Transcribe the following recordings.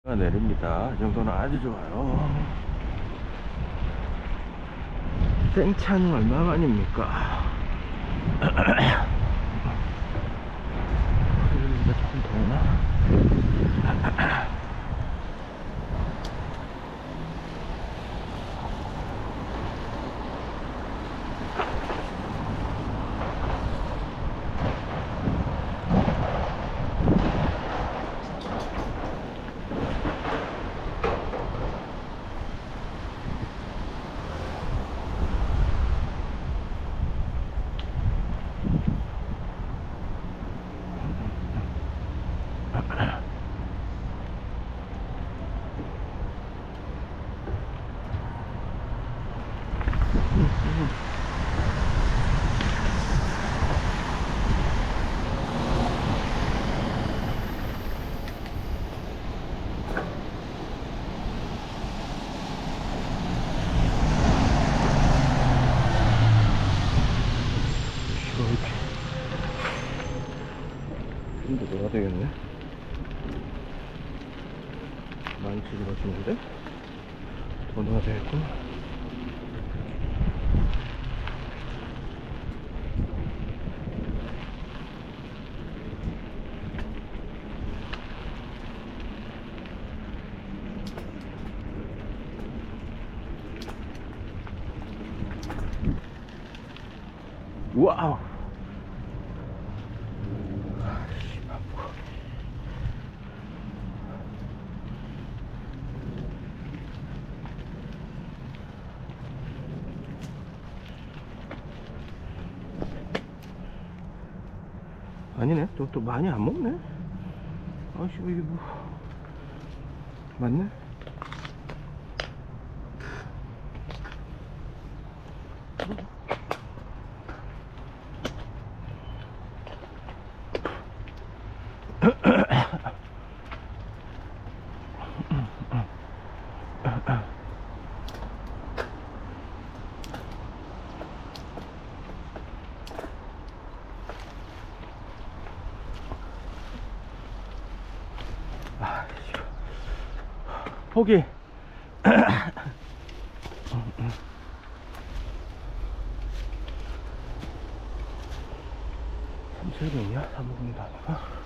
내립니다. 이 정도는 아주 좋아요. 생차는 얼마만입니까? 여기보다 조금 더 오나? 좀 더 놀아야 되겠네. 많이 찌그러지는데? 더 넣어야 되겠군. 와우! 아니네. 또 많이 안 먹네. 아씨, 이게 뭐. 맞네? 포기. 삼색이냐? 사먹는다 아니가?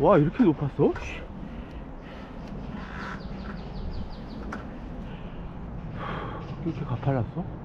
와, 이렇게 높았어? 이렇게 가팔랐어?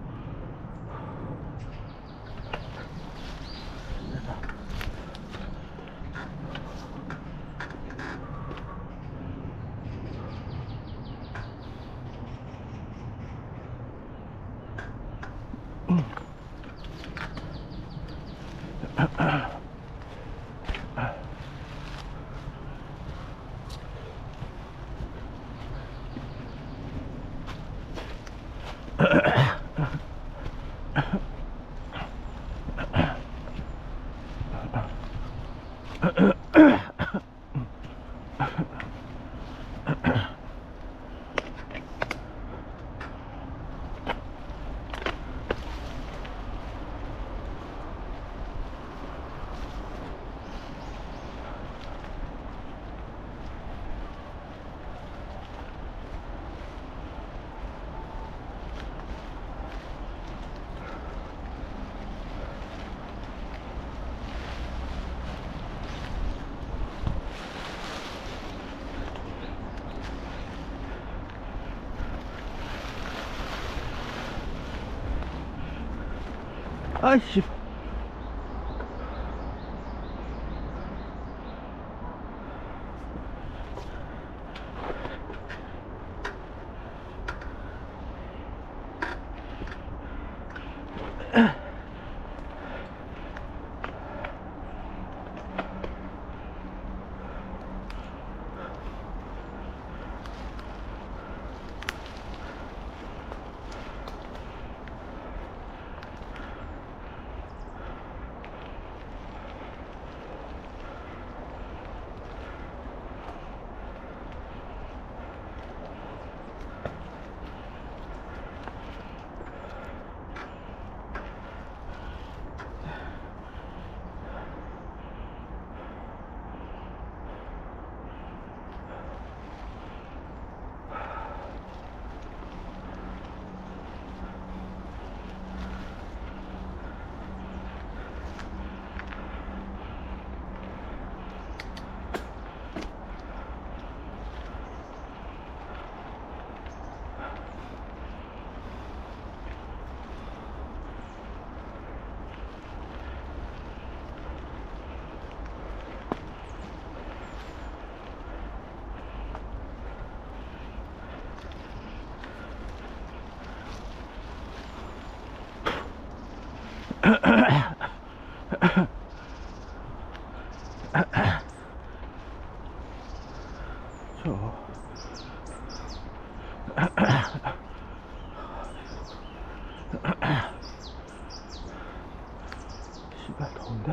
아이씨. 씨발 더운데?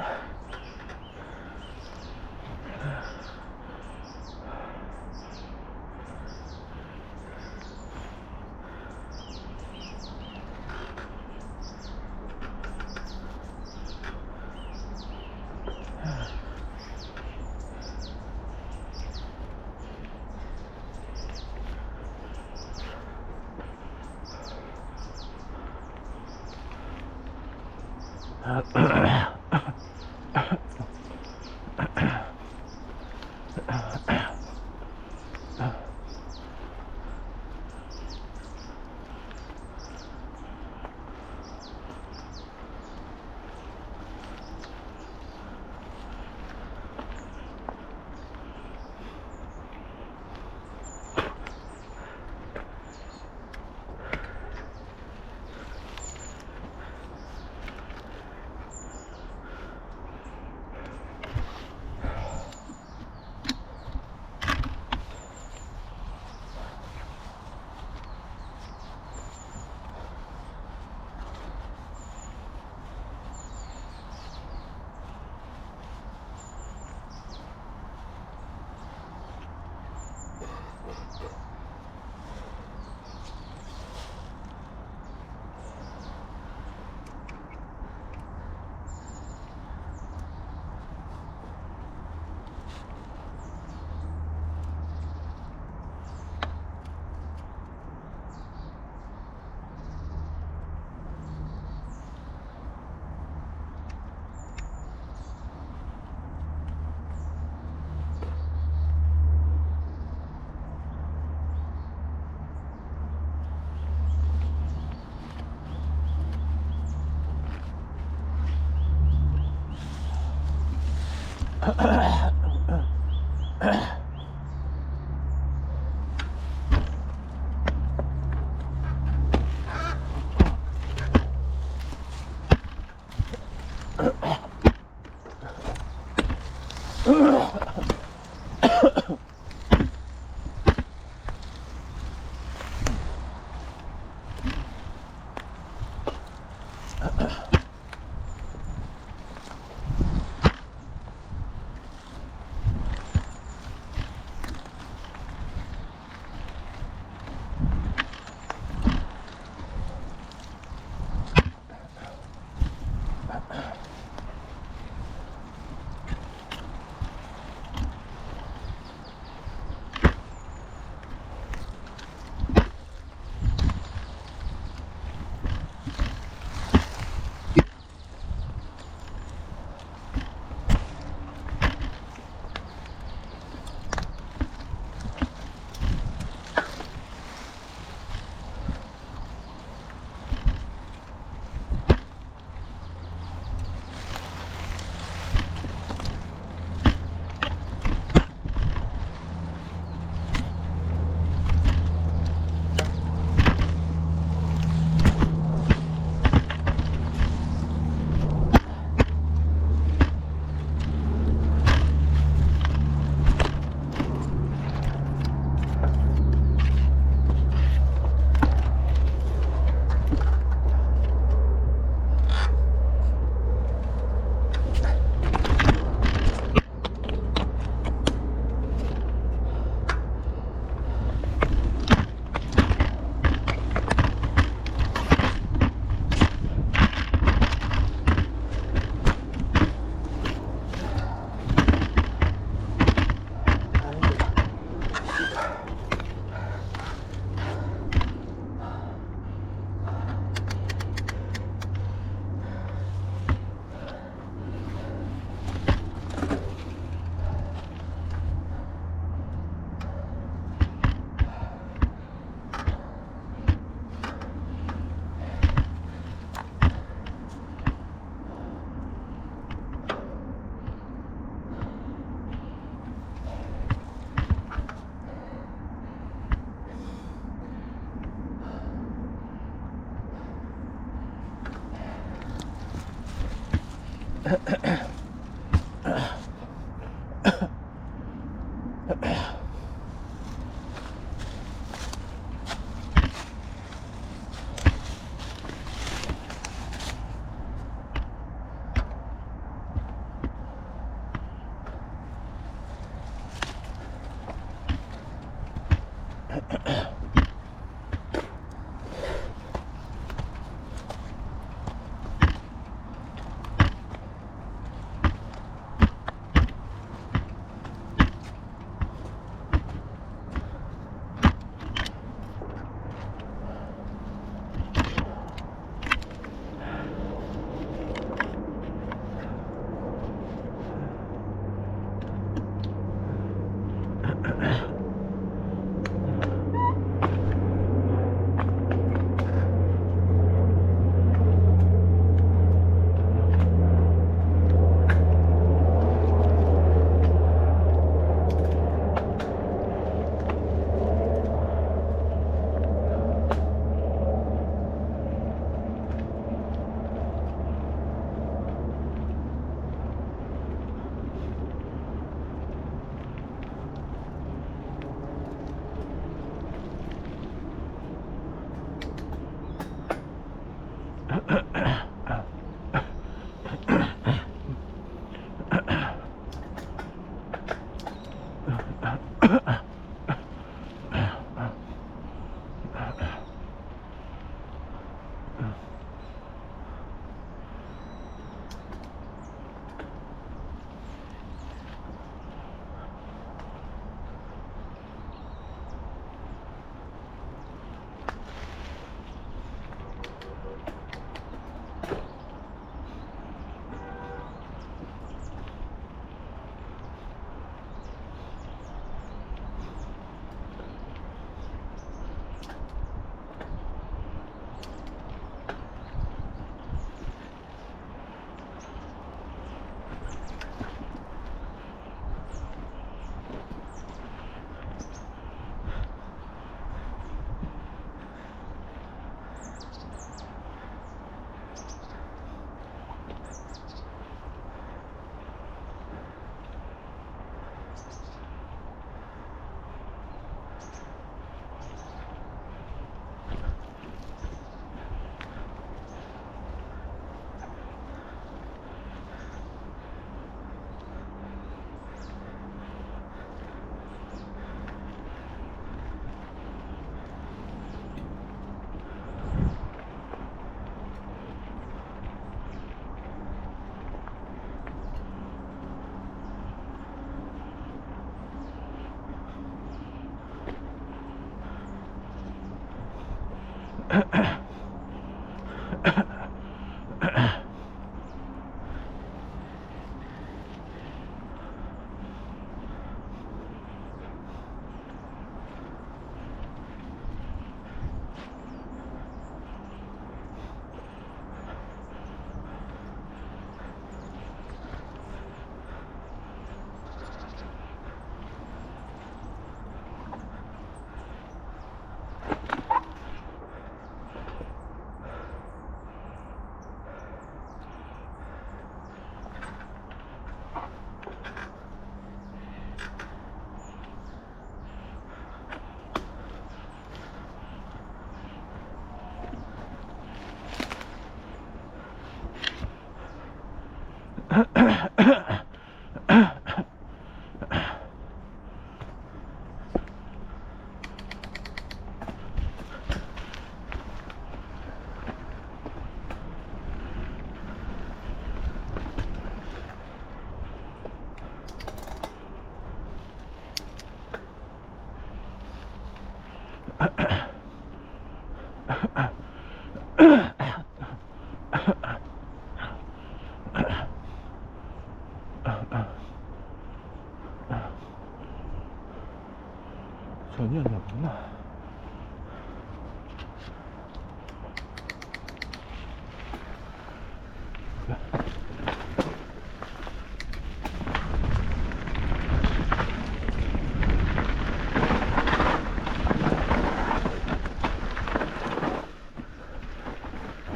전이었나 보구나.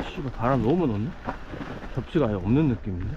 씨발 바람 너무 넣네. 접시가 아예 없는 느낌인데.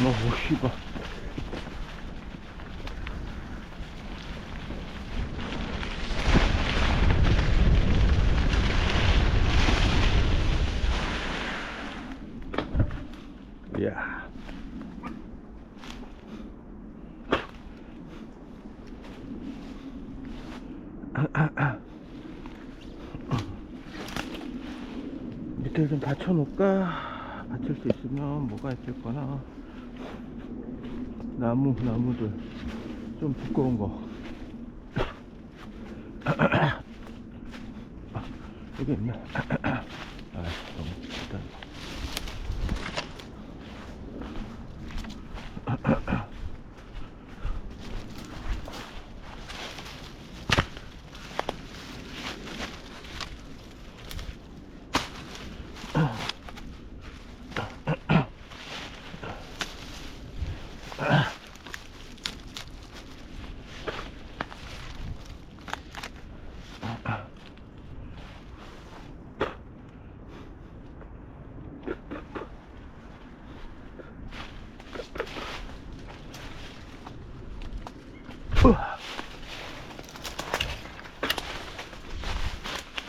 오, 씨발. 이야. 밑에 좀 받쳐놓을까? 받칠 수 있으면 뭐가 있을거나. 나무들 좀 두꺼운 거. 여기 있나? 아, 너무 일단.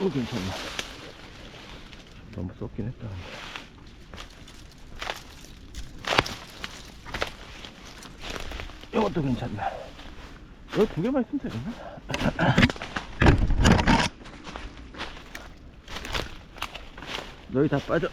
괜찮네. 너무 썩긴 했다. 이것도 괜찮네. 이거 두 개만 있으면 되겠나? 너희 다 빠져.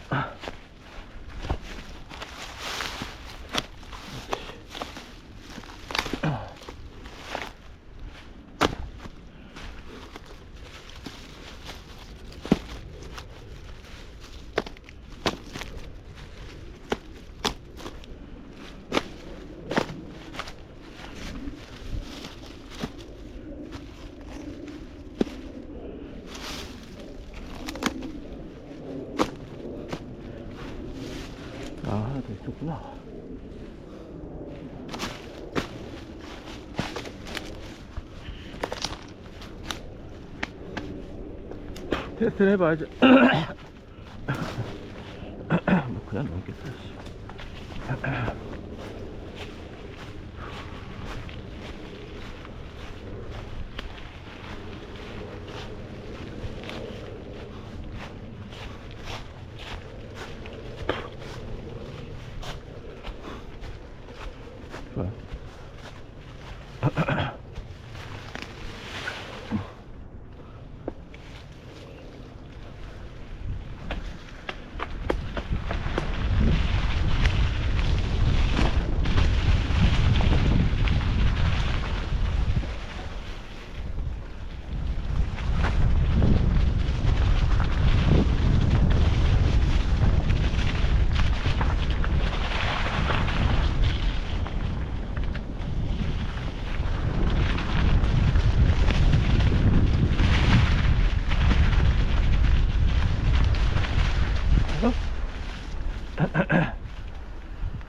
아, 하나 더 있었구나. 테스트를 해봐야지. 뭐 그냥 넘겠다. 좋아.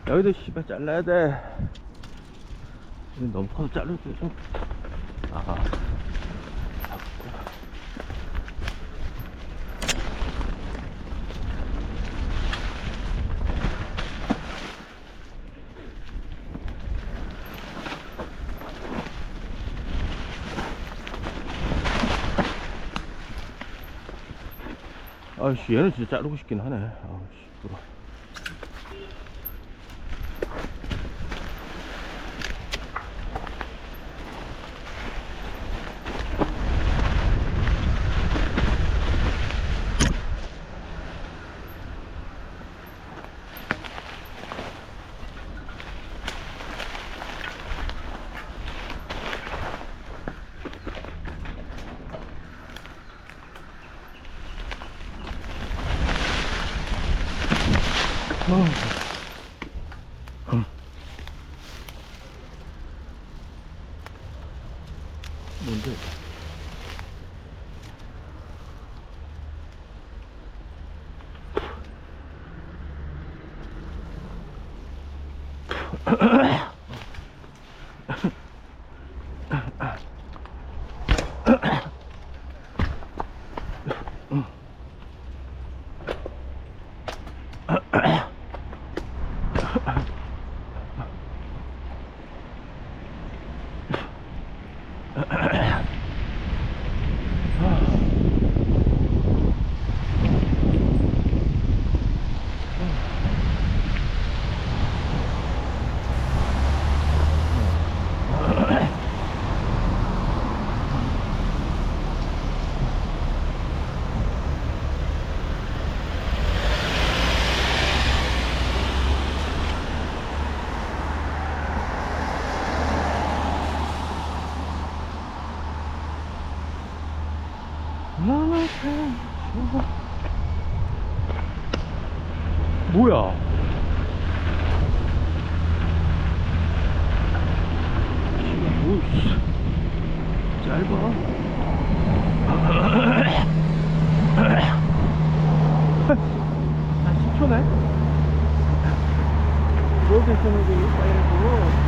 여기도 씨발 잘라야 돼. 여기 너무 커서 자를 때 좀. 아. 아씨, 얘는 진짜 자르고 싶긴 하네. 아씨, 그럼. 뭔데? 뭐야? 오이씨, 짧아. 한 10초네? 로데이션으로 빨고.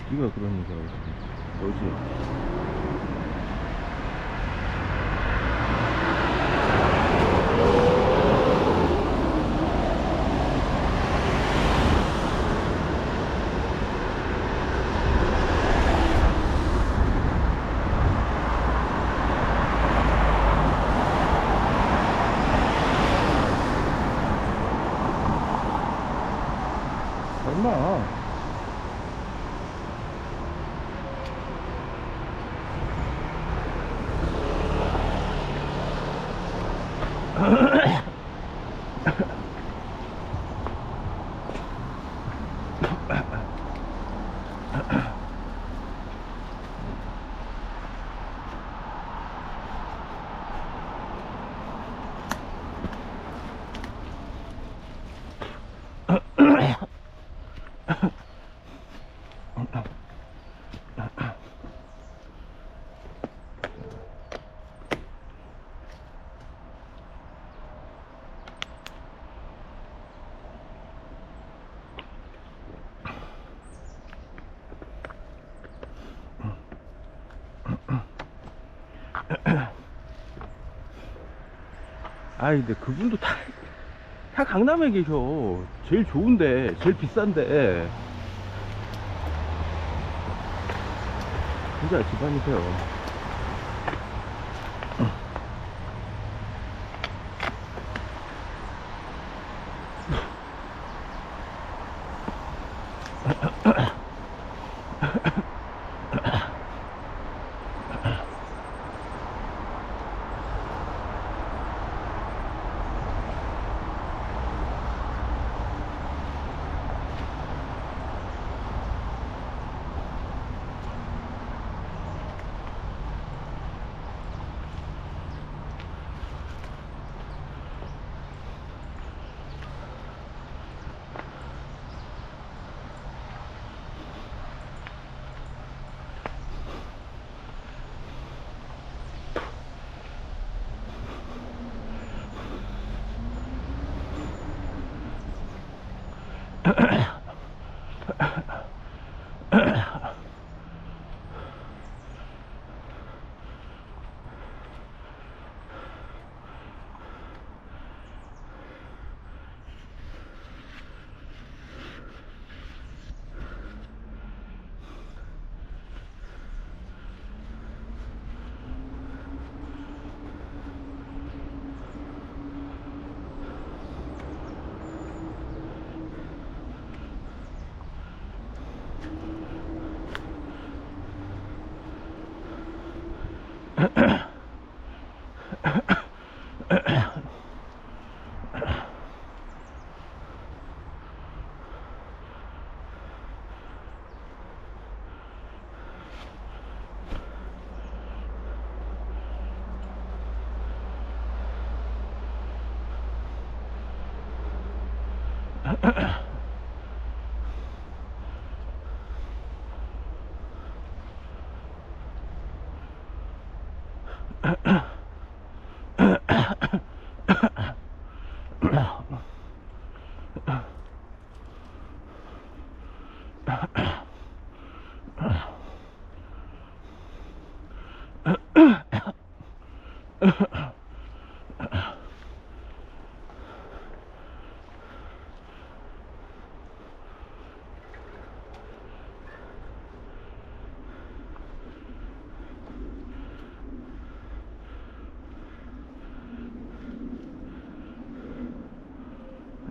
네가 그런 얘기하고 너지. 얼마? 아이, 근데 그분도 다 강남에 계셔. 제일 좋은데, 제일 비싼데. 진짜 집안이세요.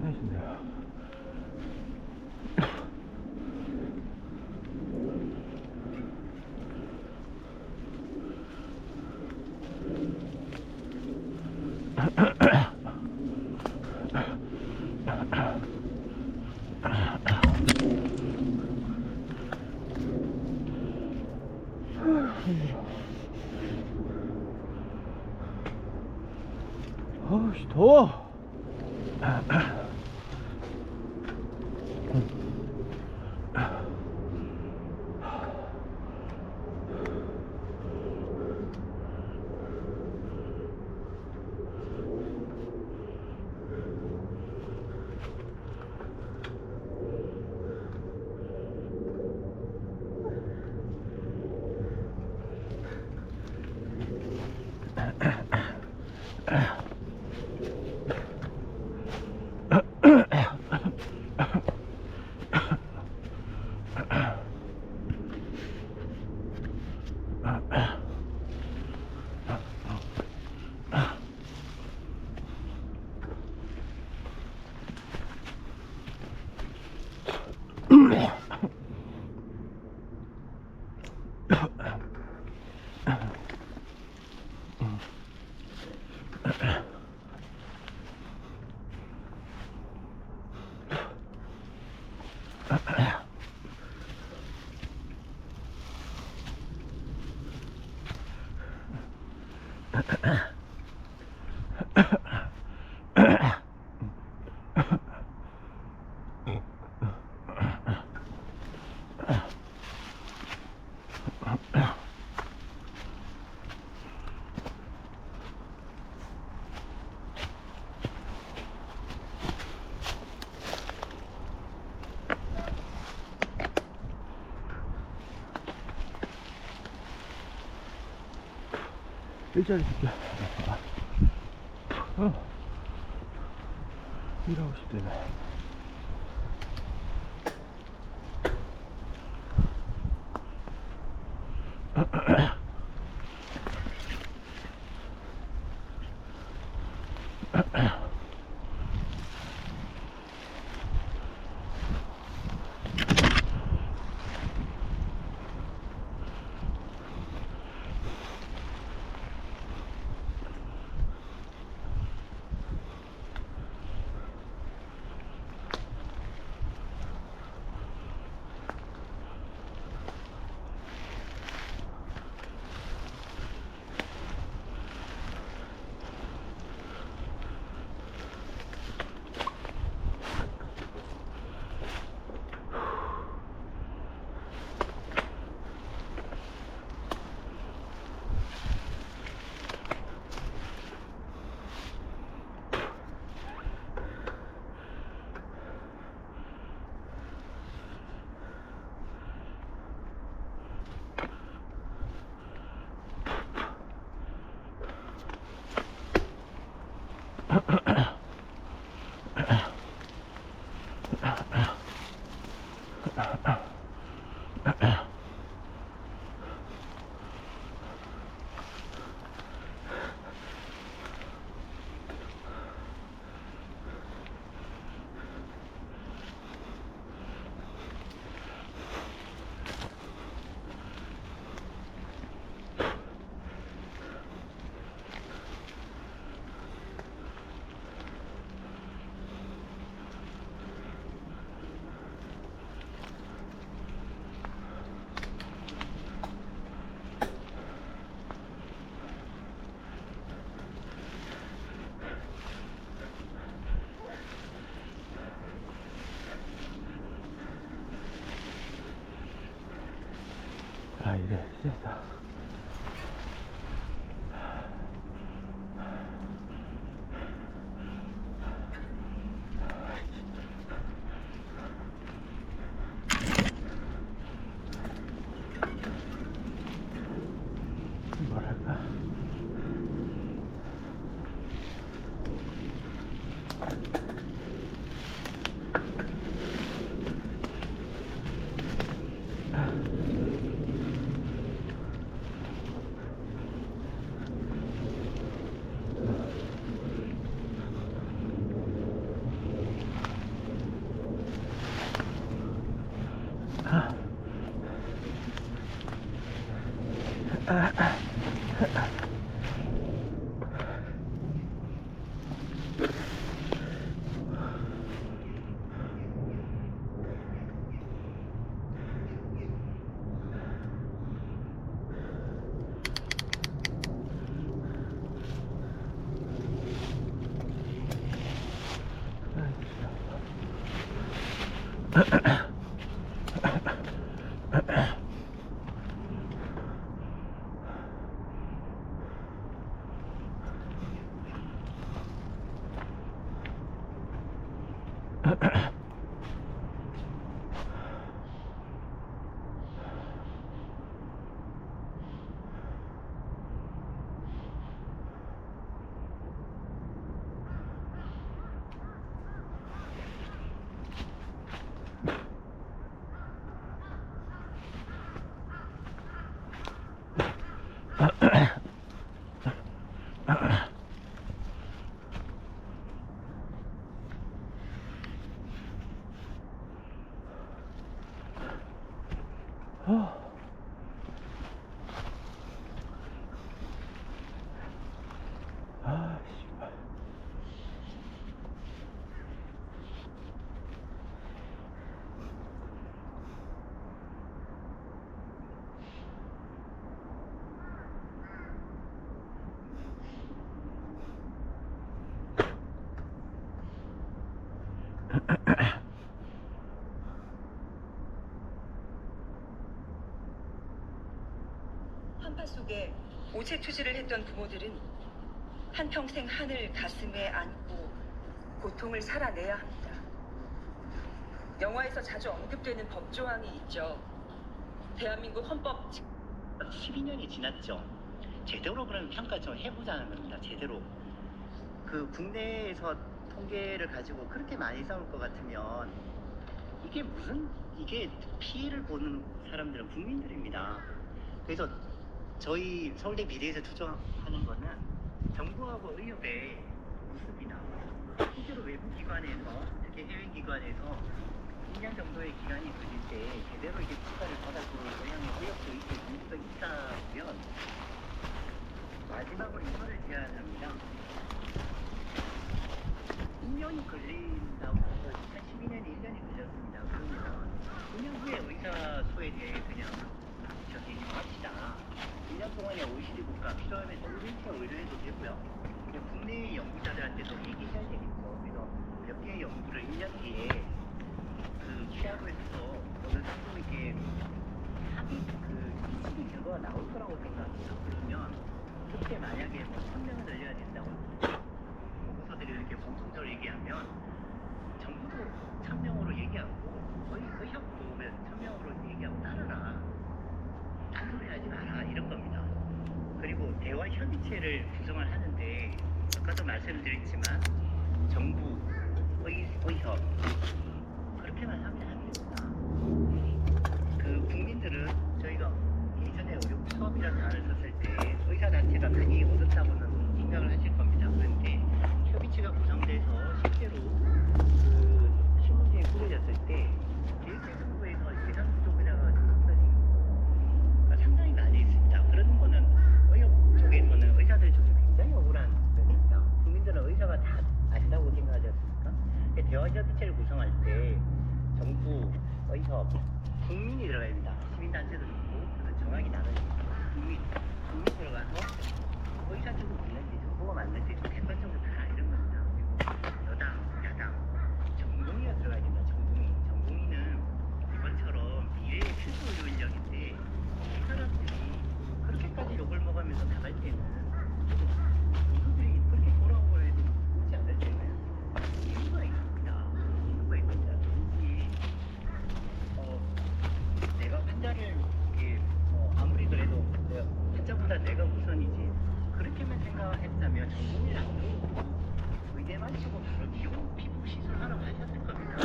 끝내신대요. 아우씨 더워. 일자리 줄게. 일하고 싶대네. 됐어. 뭐랄까. 아, 씨발. 한파 속에 오체투지를 했던 부모들은 한평생 한을 가슴에 안고 고통을 살아내야 합니다. 영화에서 자주 언급되는 법조항이 있죠. 대한민국 헌법 12년이 지났죠. 제대로 그런 평가 좀 해보자는 겁니다. 제대로. 그 국내에서 통계를 가지고 그렇게 많이 싸울 것 같으면 이게 피해를 보는 사람들은 국민들입니다. 그래서 저희 서울대 비대에서 추정하는 거는 정부하고 의협의 모습이다. 실제로 외부 기관에서, 특히 해외 기관에서 2년 정도의 기간이 걸릴 때 제대로 이게 평가를 받아볼 의향의 의협도 있을 문제가 있다면 마지막으로 이거를 제안합니다. 2년이 걸린다고 해서 2012년에 1년이 걸렸습니다. 그러면 2년 후에 의사소에 대해 그냥 저기 합시다. 1년 동안에 OECD 국가 필요하면 의료체 의뢰해도 되고요. 그냥 국내 연구자들한테도 얘기해야 되겠죠. 그래서 몇 개의 연구를 1년 뒤에 그 취합을 해서 어느 정도 이렇게 합의 결과가 나올 거라고 생각합니다. 그러면 그때 만약에 뭐 1000명을 늘려야 된다고 보고서들이 이렇게 공통적으로 얘기하면 정부도 1000명으로 얘기하고 의협도 1000명으로 얘기하고 따르라. 딴소리 하지 마라. 이런 겁니다. 그리고 대화 협의체를 구성을 하는데 아까도 말씀드렸지만 정부, 의협 그렇게만 하면 안 됩니다. 그 국민들은 저희가 예전에 의료 수업이라는 단어를 썼을 때 의사 자체가 많이 얻었다고는 생각을 하실 겁니다. 그런데 협의체가 구성돼서 실제로 그 신문지에 꾸려졌을 때 일개정부에서 예산 부족이라가 상당히 많이 있습니다. 그런 거는 의협 쪽에서는 의사들 쪽이 굉장히 억울한 면입니다. 국민들은 의사가 다 안다고 생각하지 않습니까? 대화 협의체를 구성할 때 정부, 의협, 국민이 들어가야 됩니다. 시민단체도 있고, 정확히 나눠집니다. 국민. 무엇보다 내가 우선이지. 그렇게만 생각했다면 전공을 안 하고 의대 마치고 바로 미국 피부 시술하러 가셨을 겁니다.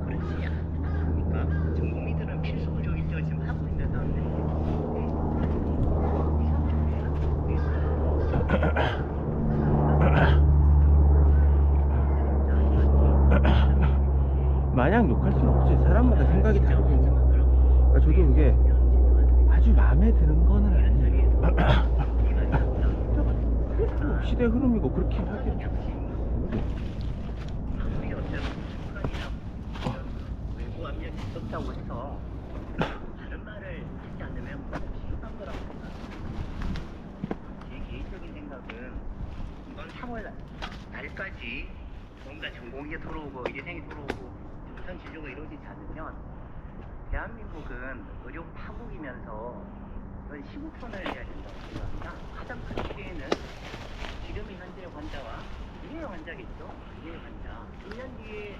그렇지 않습니까? 전공의들은 필수 의료 일정을 지금 하고 있는 사람들인데 이 사람들이 마냥 욕할 순 없지. 사람마다 생각이 다르고. 그러니까 저도 그게 아주 마음에 드는 거는 아니에요. 시대 흐름이고 그렇게 하겠죠. 우리 어떤 북한이나 외부 압력이 있었다고 해서 다른 말을 하지 않으면 그건 비슷한 거라고 생각합니다. 제 개인적인 생각은 이번 3월 날까지 뭔가 전공의가 들어오고 의대생이 들어오고 우선 진료가 이루어지지 않으면 대한민국은 의료 파국이면서 이건 시국선을 해야 된다고 생각합니다. 가장 큰 피해는 지금의 현재 환자와 미래의 환자겠죠. 미래의 환자. 1년 뒤에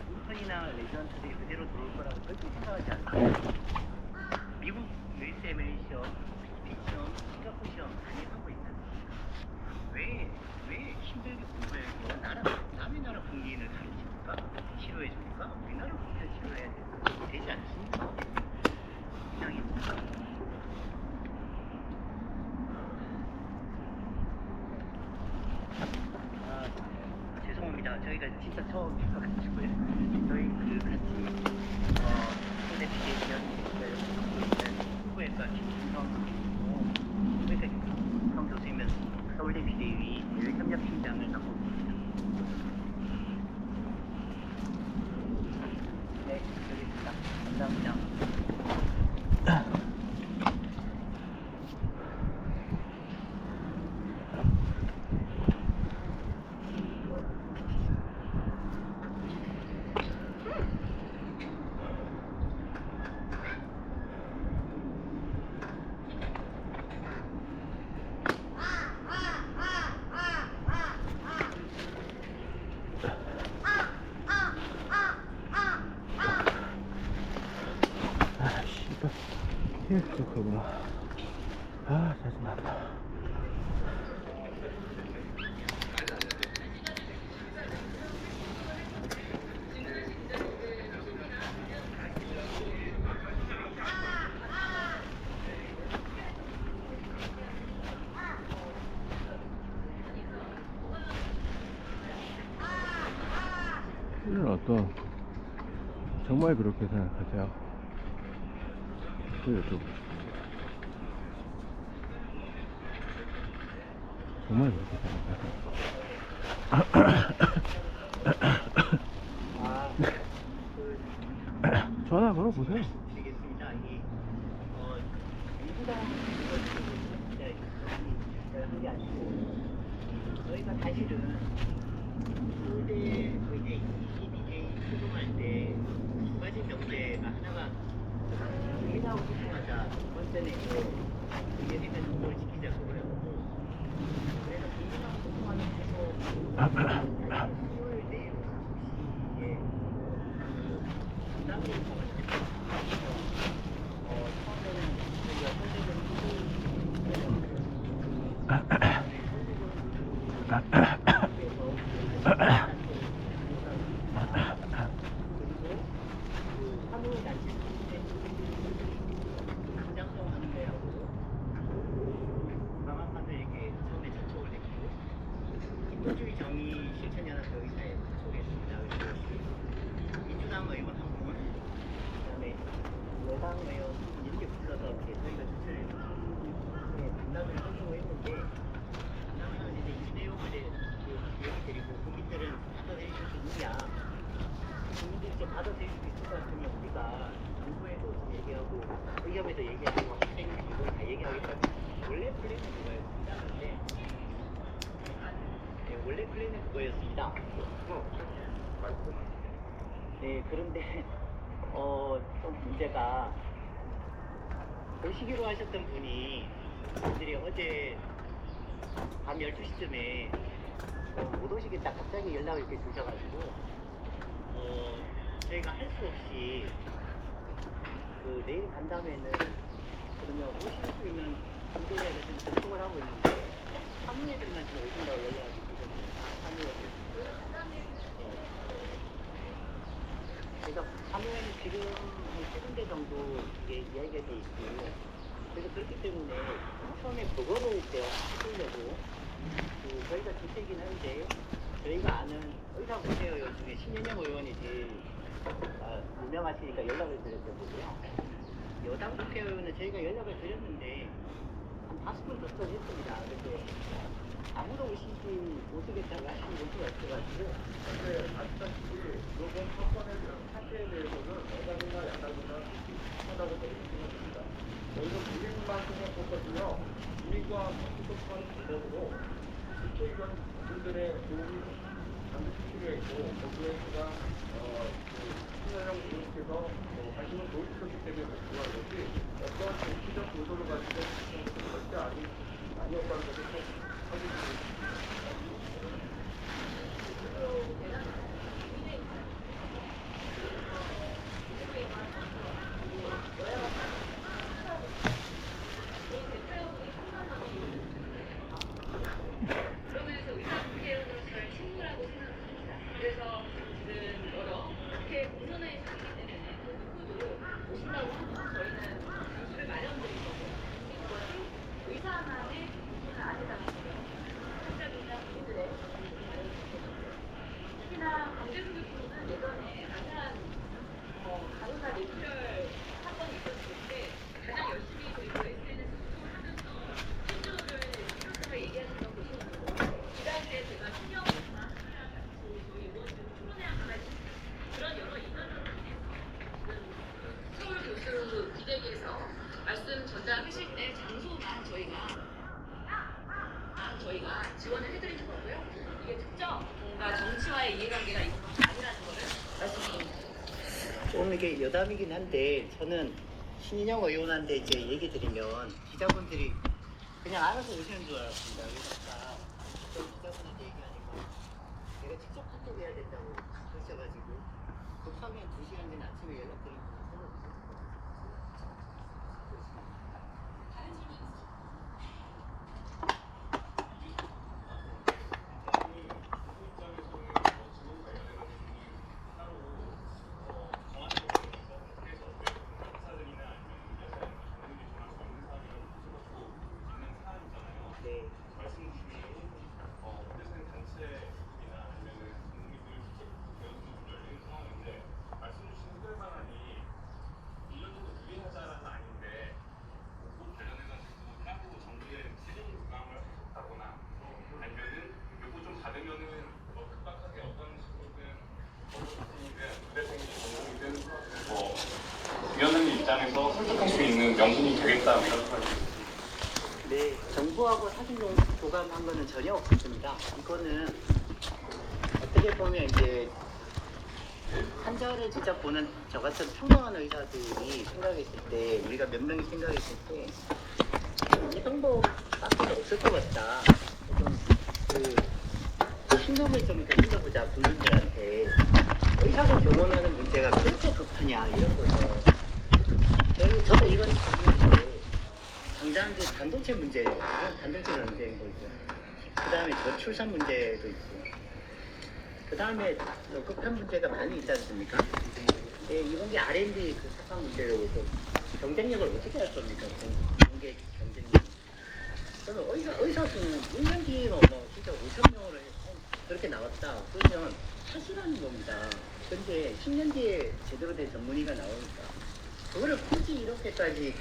인턴이나 레지던트들이 그대로 들어올 거라고 절대 생각하지 않습니다. 미국 US MLA 시험, 시험, 싱가포르 시험 많이 하고 있지 않습니까? 왜 힘들게 공부해서 남의 나라 국민을 가르칩니까? 치료해줍니까? 우리나라 국민을 치료해야 되지 않습니까? 이상입니다. 죄송합니다. 저희가 진짜 처음 가지고요. 저희 같이 서울대 비대위원회를 맡고 있는 후배가 김준성 교수이면 서울대 비대위 대외협력팀장을 맡고 있습니다. 네, 알겠습니다. 감사합니다. 그렇구나. 아, 짜증난다. 이는 어떤 정말 그렇게 생각하세요? 그 여쭤보고 싶어요. 정말 그렇게 생각하세요? 전화 걸어보세요. 드리겠습니다. 민주당 그게 아니고 저희가 사실은 서울대 의대 EDJ 수동할 때 두 가지 명제가 하나가 회사하고 소통하자, 두 번째는 의대생의 정보를 지키자 그거였고 그래서 민주당 소통하는 태도 수요일 내일 9시에 담당을 처음에는 저희가 민주주의 정의 실천연합회 의사에 소개했습니다. 민주당 의원 한 분, 그다음에 여당 의원 이렇게 불러서 이렇게 저희가 주최를 해서 담당을 하려고 했는데 담당은 이제 이 내용을 얘기 드리고 국민들은 받아들일 수 있느냐, 국민들이 이제 받아들일 수 있을 것 같으면 우리가 정부에도 얘기하고 의협에도 얘기하고 학생들도 다 얘기하겠다는 원래 플랜은 그거였습니다. 근데 원래 플랜은 그거였습니다. 네, 그런데 좀 문제가 오시기로 하셨던 분들이 어제 밤 12시쯤에 못 오시겠다 갑자기 연락을 이렇게 주셔가지고 저희가 할 수 없이 내일 간다면은 그러면 오실 수 있는 군대에서 지금 접촉을 하고 있는데 사무애들만 지금 오신다고 연락이 지금 사무애들. 그래서 사무애는 지금 한 3군데 정도 이게 이야기가 돼 있고 그래서 그렇기 때문에 처음에 그거를 해보려고 저희가 주체이긴 한데 저희가 아는 의사 국회의원 중에 신현영 의원이 제일 유명하시니까 연락을 드렸던 거고요. 여당 국회의원은 저희가 연락을 드렸는데 한 5분 정도 했습니다. 근데 아무도 오시지 못하겠다고 하시는 분이 없어가지고 아시다시피 이번 사건에 대한 사태에 대해서는 여당이나 야당이나 하다고 생각합니다. 저희는 국민만큼은 썼거든요. 국민과 소통하는 방법으로 국회의원 분들의 도움이 반드시 필요했고 거기에 제가 신현영 의원께서 관심을 보여주셨기 때문에 그런 거지 어떤 정치적 의도를 가지고 절대 아니었다는 것을 확인드리겠습니다. 그러면서 의사 국회의원으로서의 책무라고 생각합니다. 그래서 지금 여러 국회 공론화에 있기 때문에 그 누구도 오신다고 하면 저희는 장소를 마련드릴 거고요. 그것이 의사만의 공론화 아니라는 거예요. 환자분이나 국민들의 특히나 강제수교로는 예전에 안산 간호사 뇌출혈 사건이 있었을 때 가장 열심히 그리고 SNS 소통하면서 신조를 실효성을 얘기하시던 곳이었고 그 당시에 제가 신영이나 하나랑 같이 저희 의원들 토론회를 하지 그런 여러 인연을 통해서 지금 서울 교수 기대기에서 말씀 전달하실 때 장소만 저희가 지원을 해드리는 거고요. 이게 특정 뭔가 정치와의 이해관계가 있는 것이 아니라는 거를 말씀드립니다. 좀 이게 여담이긴 한데 저는 신인영 의원한테 이제 얘기 드리면 기자분들이 그냥 알아서 오시는 줄 알았습니다. 그래서 아까 어떤 기자분한테 얘기하니까 내가 직접 카톡해야 된다고 그러셔가지고 급하게 2시간 전에 아침에 연락드린 거 위원장님 입장에서 설득할 수 있는 명분이 되겠다 이런 생각이 네, 정부하고 사진 교감한 거는 전혀 없습니다. 이거는 어떻게 보면 이제 환자를 직접 보는 저 같은 평범한 의사들이 생각했을 때 우리가 몇 명이 생각했을 때 이 방법밖에 없을 것 같다. 좀 신경을 좀 들여보자 국민들한테 의사가 경험하는 문제가 그렇게 급하냐 이런 거죠. 저도 이건 고민인데 당장 이제 반도체 문제, 반도체 문제인 거죠. 그 다음에 저출산 문제도 있고, 그 다음에 급한 문제가 많이 있지 않습니까? 네, 이런 게 R&D 그 사상 문제로 해서 경쟁력을 어떻게 할 겁니까? 공개 경쟁력. 저는 의사 수는 1년 뒤에 뭐 진짜 5,000명으로 그렇게 나왔다. 그러면 사실하는 겁니다. 근데 10년 뒤에 제대로 된 전문의가 나오니까 그거를 굳이 이렇게까지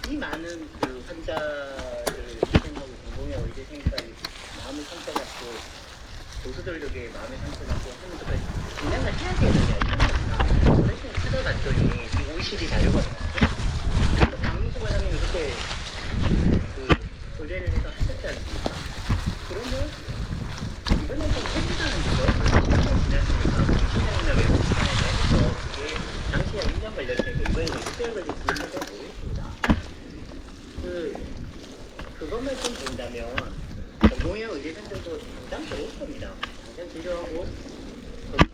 이 많은 그 환자를 희생하고 공공의 의대생까지 마음을 상처받고 교수들에게 마음의 상처받고 하는 것까지 진행을 해야 되느냐 이런 겁니다. 그래서 찾아봤더니 이 OECD 자료가 나왔어요. 강민수 과장님이 그렇게 의뢰를 해서 하셨지 않습니까? 그러면 이거는 좀 해주자는 거죠. 지났으니까 신장이나 외국 기관에서 해서 그게 당시에 1년 걸렸으니까 이번에는 6개월 걸릴 수 있는 건 모르겠습니다. 그것만 좀 본다면 전공의 의대생들도 당장 좋을 겁니다. 당장 진료하고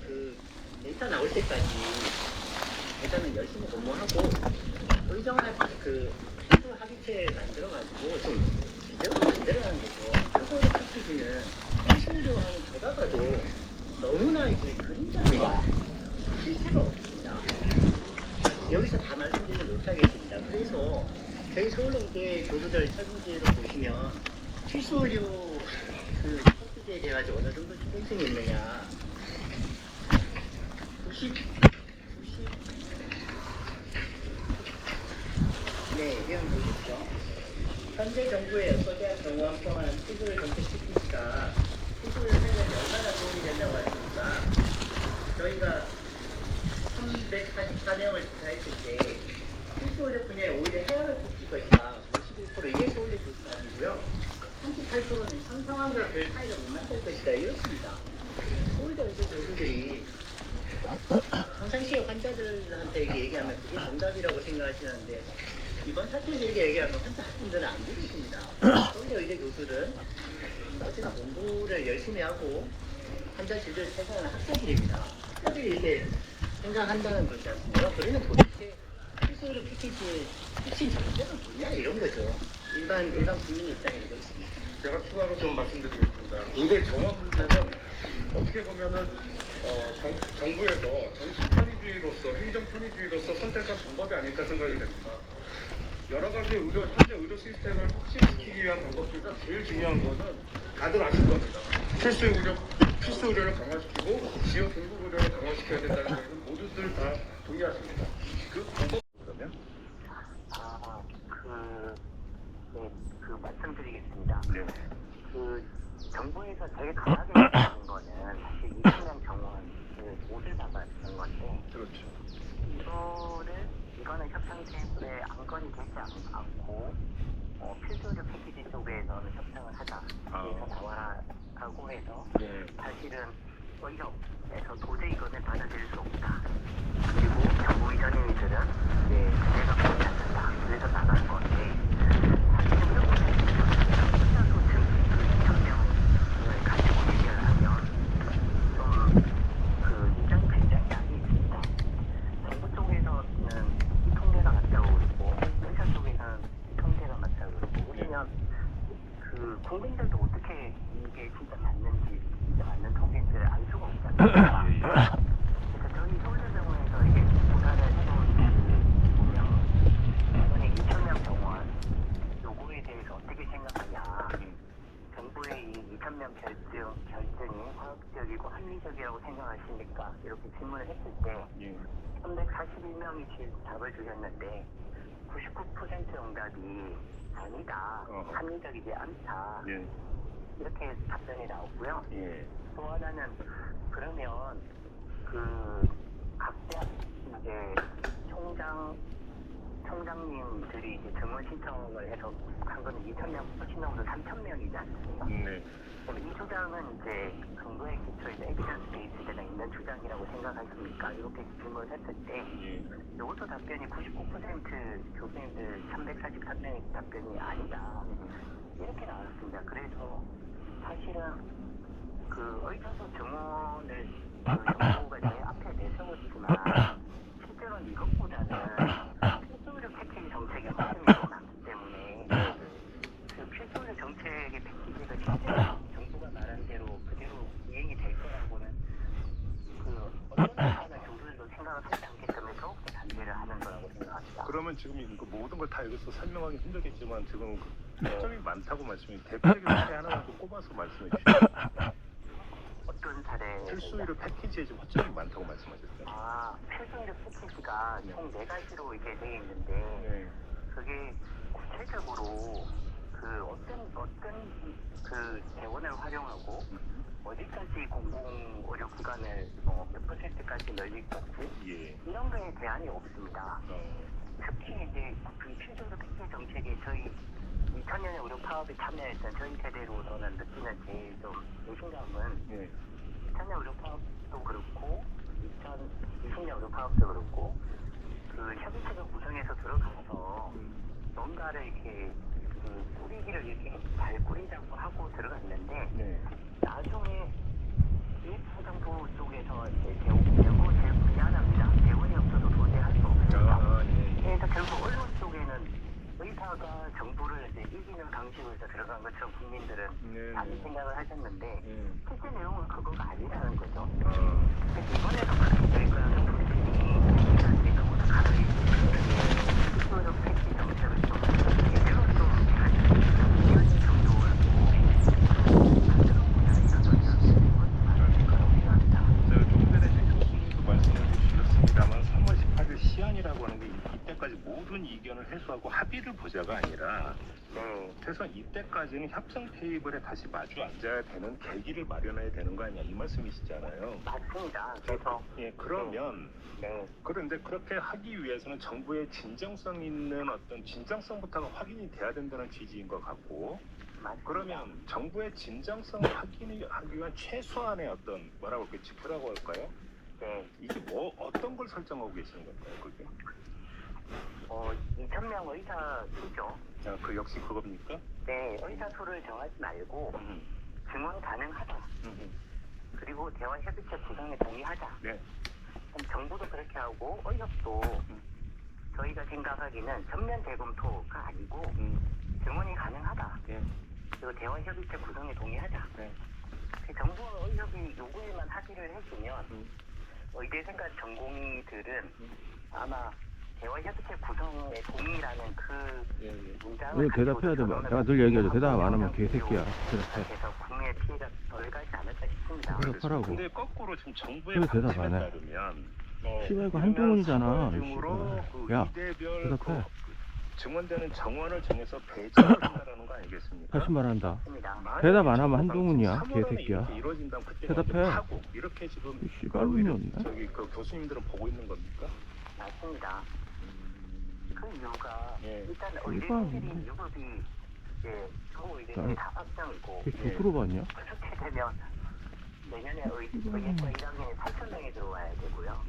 그 데이터 나올 때까지 일단은 열심히 공부하고 의정할 그 필요한 필수 합의체 만들어가지고 좀 제대로 만들어가는 거죠. 표소를 패키지는 필수로 하는 보다가도 너무나 이제 그림자가 실체가 없습니다. 여기서 다 말씀드리지 못하겠습니다. 그래서 저희 서울대 교수들 설문지를 보시면 필수 의료 그 학부제에 대해 가지고 어느 정도 신빙성이 있느냐 90 네, 이건 보십시오. 현재 정부의 거대한 정부와 포함한 필수를 정책시키니까 필수를 생각에 얼마나 도움이 된다고 하십니까? 저희가 344명을 조사했을 때 필수 의료 분야에 오히려 해약을 붙일 것이다. 51% 이게 서울대 교수단이고요. 38%는 현 상황과 별 차이가 못 나실 것이다. 이렇습니다. 서울대 의대 교수들이 평상시에 환자들한테 이렇게 얘기하면 그게 정답이라고 생각하시는데 이번 사실 이렇게 얘기하면 환자 분들은 안 들으십니다. 서울대 의대 교수들은 어쨌든 공부를 열심히 하고 환자 질병을 해결하는 학생들입니다. 학생들이 이렇게 생각한다는 거지 않습니까? 그러면 도대체 필수의료 패키지의 핵심 정책은 뭐냐 이런 거죠. 일반 국민 입장에서 그렇습니다. 제가 추가로 좀 말씀드리겠습니다. 의대 정원 문제는 어떻게 보면은 정부에서 정치 편의주의로서 행정 편의주의로서 선택한 방법이 아닐까 생각이 됩니다. 여러 가지 현재 의료 시스템을 혁신시키기 위한 방법 중에서 제일 중요한 것은 다들 아실 겁니다. 필수 의료를 강화시키고 지역 경북 의료를 강화시켜야 된다는 것은 모두들 다 동의하십니다. 그 방법 그러면 그 말씀드리겠습니다. 네. 그 정부에서 제일 강하게 얘기하는 거는 사실 2,000명 정원 옷을 박아주는 건데 그렇죠. 이거는 협상 테이블에 안건이 되지 않고 필수의료 패키지 쪽에서는 협상을 하자. 그래서 나와라 하고 해서 네. 사실은 의협에서 도저히 이거는 받아들일 수 없다. 그리고 정부 이전인들은 그대가 보지 않는다. 그래서 나간 건데 사실은 혼자서 증명을 가지고 얘기를 하면 좀 그 입장이 굉장히 많이 있습니다. 정부 쪽에서는 이 통계가 맞다고 그러고 의사 쪽에서는 이 통계가 맞다고 그러고 그러면 그 국민들도 어떻게 이게 진짜 맞는지 진짜 맞는 통계인지를 알 수가 없지 않습니까? 그래서 저희 서울대병원에서 이게 조사를 해본 보면 이번에 2,000명 정원 요거에 대해서 어떻게 생각하냐 정부의 이 2,000명 결정이 화학적이고 합리적이라고 생각하십니까? 이렇게 질문을 했을 때 341명이 답을 주셨는데 99% 정답이 아니다. 합리적이지 않다. 이렇게 답변이 나오고요. 또 하나는 그러면 그 각대학 이제 총장님들이 이제 증원 신청을 해서 한 거는 2,000명 훨씬 넘어서 3,000명이지 않습니까? 그럼 이 주장은 이제 근거에 기초해서 에비던스 베이스가 있는 주장이라고 생각하십니까? 이렇게 질문을 했을 때 이것도 답변이 99% 교수님들 343명의 답변이 아니다. 이렇게 나왔습니다. 그래서 사실은 그 의사소 증원을 정부가 제 앞에 내세웠지만 실제로는 이것보다는 필수의료 패키지 정책이 훨씬 더 많기 때문에 그 필수의료 정책의 패키지가 실제로 정부가 말한 대로 그대로 이행이 될 거라고는 그 어떤 사람의 교수들도 생각을 하지 않기 때문에 더욱더 반대를 하는 거라고 생각합니다. 그러면 지금 그 모든 걸 다 여기서 설명하기 힘들겠지만 지금 점이 많다고 말씀해 대표적인 사례 하나만 좀 꼽아서 말씀해 주시죠. 어떤 사례? 필수의료 패키지에 지금 허점이 많다고 말씀하셨어요. 필수의료 패키지가 총 4가지로 이게 되어 있는데 그게 구체적으로 그 어떤 그 재원을 활용하고 어디까지 공공의료기관을 몇 %까지 늘릴 건지 이런 거에 대안이 없습니다. 특히 이제 그 필수의료 패키지 정책에 저희 2000년에 의료 파업에 참여했던 저희 세대로서는 느끼는 제일 좀 배신감은 2000년 의료 파업도 그렇고 2020년 의료 파업도 그렇고 그 협의체가 구성해서 들어가서 뭔가를 이렇게 그 꾸리기를 이렇게 잘 꾸리자고 하고 들어갔는데 나중에 일부정부 쪽에서 연구 제일 미안합니다. 재원이 없어서 도저히 할 수 없습니다. 그래서 결국 언론 쪽에는 의사 의사가 정부를 이제 이기는 방식으로 해서 들어간 것처럼 국민들은 네. 많이 생각을 하셨는데 네. 실제 내용은 그거가 아니라는 거죠. 아, 그래서 이번에도 그렇게 될 거라는 불신이 사실 너무 가득 있어요. 실질적 택시 정책을 좀 제대로 좀 이런 정도라고 제가 조금 전에 이제 교수님도 말씀을 해주셨습니다만 3월 18일 시한이라고 하는 게 이때까지 모든 이견을 해소하고 합의를 보자가 아니라 최소한 이때까지는 협상 테이블에 다시 마주 앉아야 되는 계기를 마련해야 되는 거 아니야 이 말씀이시잖아요. 맞습니다. 그래서 예, 그러면 네. 그런데 그렇게 하기 위해서는 정부의 진정성 있는 어떤 진정성부터가 확인이 돼야 된다는 취지인 것 같고 맞습니다. 그러면 정부의 진정성을 확인하기 위한 최소한의 어떤 뭐라고 할까요? 지표라고 할까요? 네. 이게 뭐 어떤 걸 설정하고 계시는 걸까요? 그게? 2,000명 의사 수죠. 아, 그 역시 그겁니까? 네, 의사 수를 정하지 말고 증원 가능하다. 그리고 대화 협의체 구성에 동의하자. 네. 그럼 정부도 그렇게 하고 의협도 저희가 생각하기는 전면 재검토가 아니고 증원이 가능하다. 네. 그리고 대화 협의체 구성에 동의하자. 네. 정부와 의협이 요구에만 합의를 해주면 의대생과 전공의들은 아마 대화 협의체 구성에 동의라는 그 문장을 이거 대답해야 돼. 내가 늘 얘기하죠. 대답 안 하면 개새끼야. 대답해. 그래서 국민의 피해가 덜 가지 않을까 싶습니다. 대답하라고. 근데 거꾸로 지금 정부의 왜 대답 방침에 안 해? 따르면 씨발 이거 한동훈이잖아. 중으로 그 야, 이대별 대답해. 증원되는 정원을 정해서 배정을 한다는 거 아니겠습니까? 다시 말한다. 맞습니다. 대답 안 하면 한동훈이야, 개새끼야. 이렇게 이루어진다면 그때 대답해. 하고 이렇게 지금 씨발놈이 없네. 저기 그 교수님들은 보고 있는 겁니까? 맞습니다. 그 이유가 예. 일단 이거 의대생들이 유급이 서울 의대생이 다 확정이고 걔 조수로 봤냐? 그렇게 되면 내년에 의예과 1학년에 8,000명이 들어와야 되고요.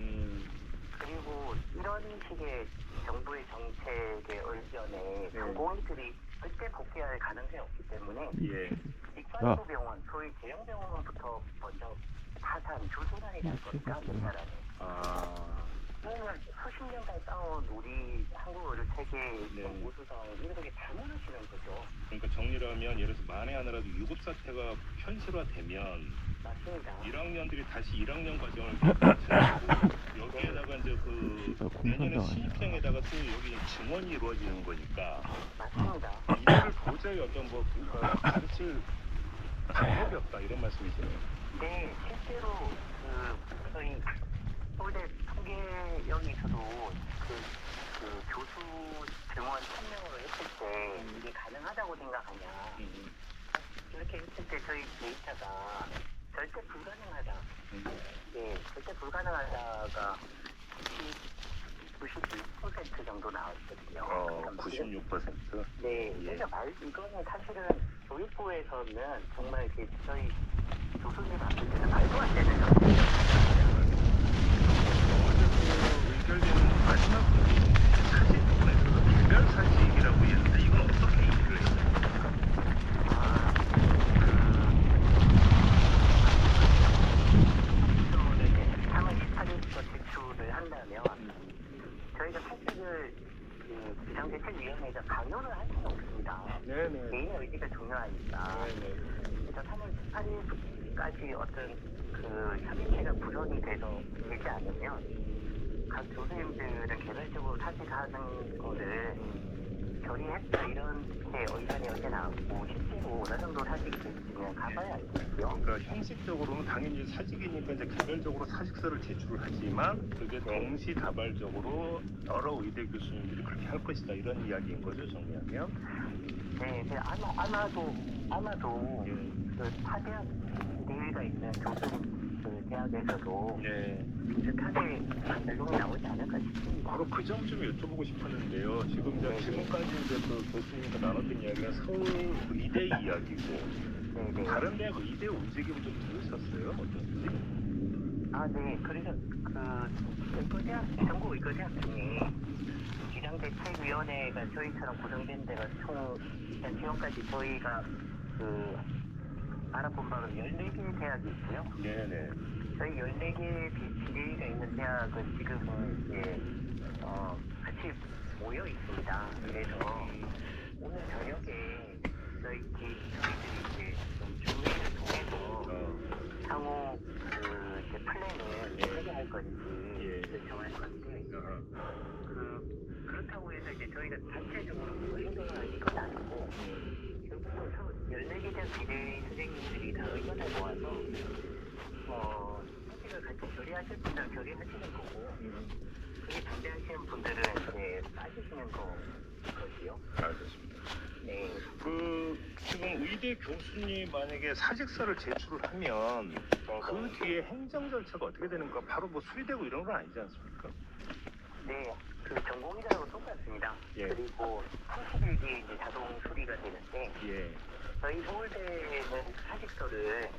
그리고 이런 식의 정부의 정책의 의견에 전공의들이 절대 복귀할 가능성이 없기 때문에 예. 익산구 병원, 소위 대형병원부터 먼저 파산, 조선안이 날 겁니다. 우리나라는. 그러면 수십 년간 쌓아온 우리 한국 의료 체계의 우수성 이런 게 다 무너지는 거죠. 그러니까 정리를 하면 예를 들어서 만에 하나라도 유급 사태가 현실화되면 맞습니다. 1학년들이 다시 1학년 과정을 겪고 여기에다가 이제 그 내년에 신입생에다가 또 여기 증원이 이루어지는 거니까 맞습니다. 이거를 도저히 어떤 뭐 가르칠 방법이 없다 이런 말씀이시네요. 네, 실제로 저희 서울대 통계영에서도 그 교수 증원 1,000명으로 했을 때 이게 가능하다고 생각하냐 이렇게 했을 때 저희 데이터가 절대 불가능하다. 네, 절대 불가능하다가 96% 정도 나왔거든요. 96%? 네, 그러니까 이거는 사실은 교육부에서는 정말 이렇게 저희 교수님 앞에 때는 말도 안 되는 의결되는 마지막 사실 부분에서 개별 사직이라고 했는데 이건 어떻게 이해를 해야 됩니까? 3월 18일부터 제출을 한다면 저희가 사직을 비상대책위원회에서 강요를 할 수는 없습니다. 네네. 개인 의지가 중요하니까. 그래서 3월 18일까지 어떤 그 협의체가 구성이 돼서 되지 않으면 각 교수님들은 개별적으로 사직하는 거를 결의했다 이렇게 의견이 어제 나왔고 실제로 어느 정도 사직이 될지는 가봐야 알겠죠. 그러니까 형식적으로는 당연히 사직이니까 이제 개별적으로 사직서를 제출을 하지만 그게 동시다발적으로 여러 의대 교수님들이 그렇게 할 것이다 이런 이야기인 거죠 정리하면. 네, 아마도 그 타대학 대회가 있는 교수님 그 대학에서도 비슷하게 내용이 나오지 않을까 싶습니다. 바로 그 점 좀 여쭤보고 싶었는데요. 지금 이제 지금까지 이제 그 교수님과 나눴던 이야기는 서울 의대 이야기고 다른 대학 의대 움직임 좀 들으셨어요? 어떤지? 네. 그래서 그 의과대학 전국 의과대학 중에 비상대책위원회가 저희처럼 구성된 데가 총 일단 지금까지 저희가 그 알아본 바로 14개 대학이 있고요. 네네. 저희 14개 비대위가 있는 대학은 지금은 이제 같이 모여 있습니다. 그래서 오늘 저녁에 저희들이 이제 좀 준비를 통해서 향후 이제 플랜을 어떻게 할 건지 결정할 건데 그렇다고 해서 이제 저희가 단체적으로 의견을 할 건 아니고 결국은 14개장 비대위 선생님들이 다 의견을 모아서 선택을 같이 결의하실 분들은 결의하시는 거고 그게 반대하시는 분들은 이제 빠지시는 거지요. 알겠습니다. 네. 지금 의대 교수님 만약에 사직서를 제출을 하면 그 뒤에 행정 절차가 어떻게 되는가? 바로 뭐 수리되고 이런 건 아니지 않습니까? 네, 그 전공의들하고 똑같습니다. 예. 그리고 30일 뒤에 이제 자동 수리가 되는데 예. 저희 서울대는 사직서를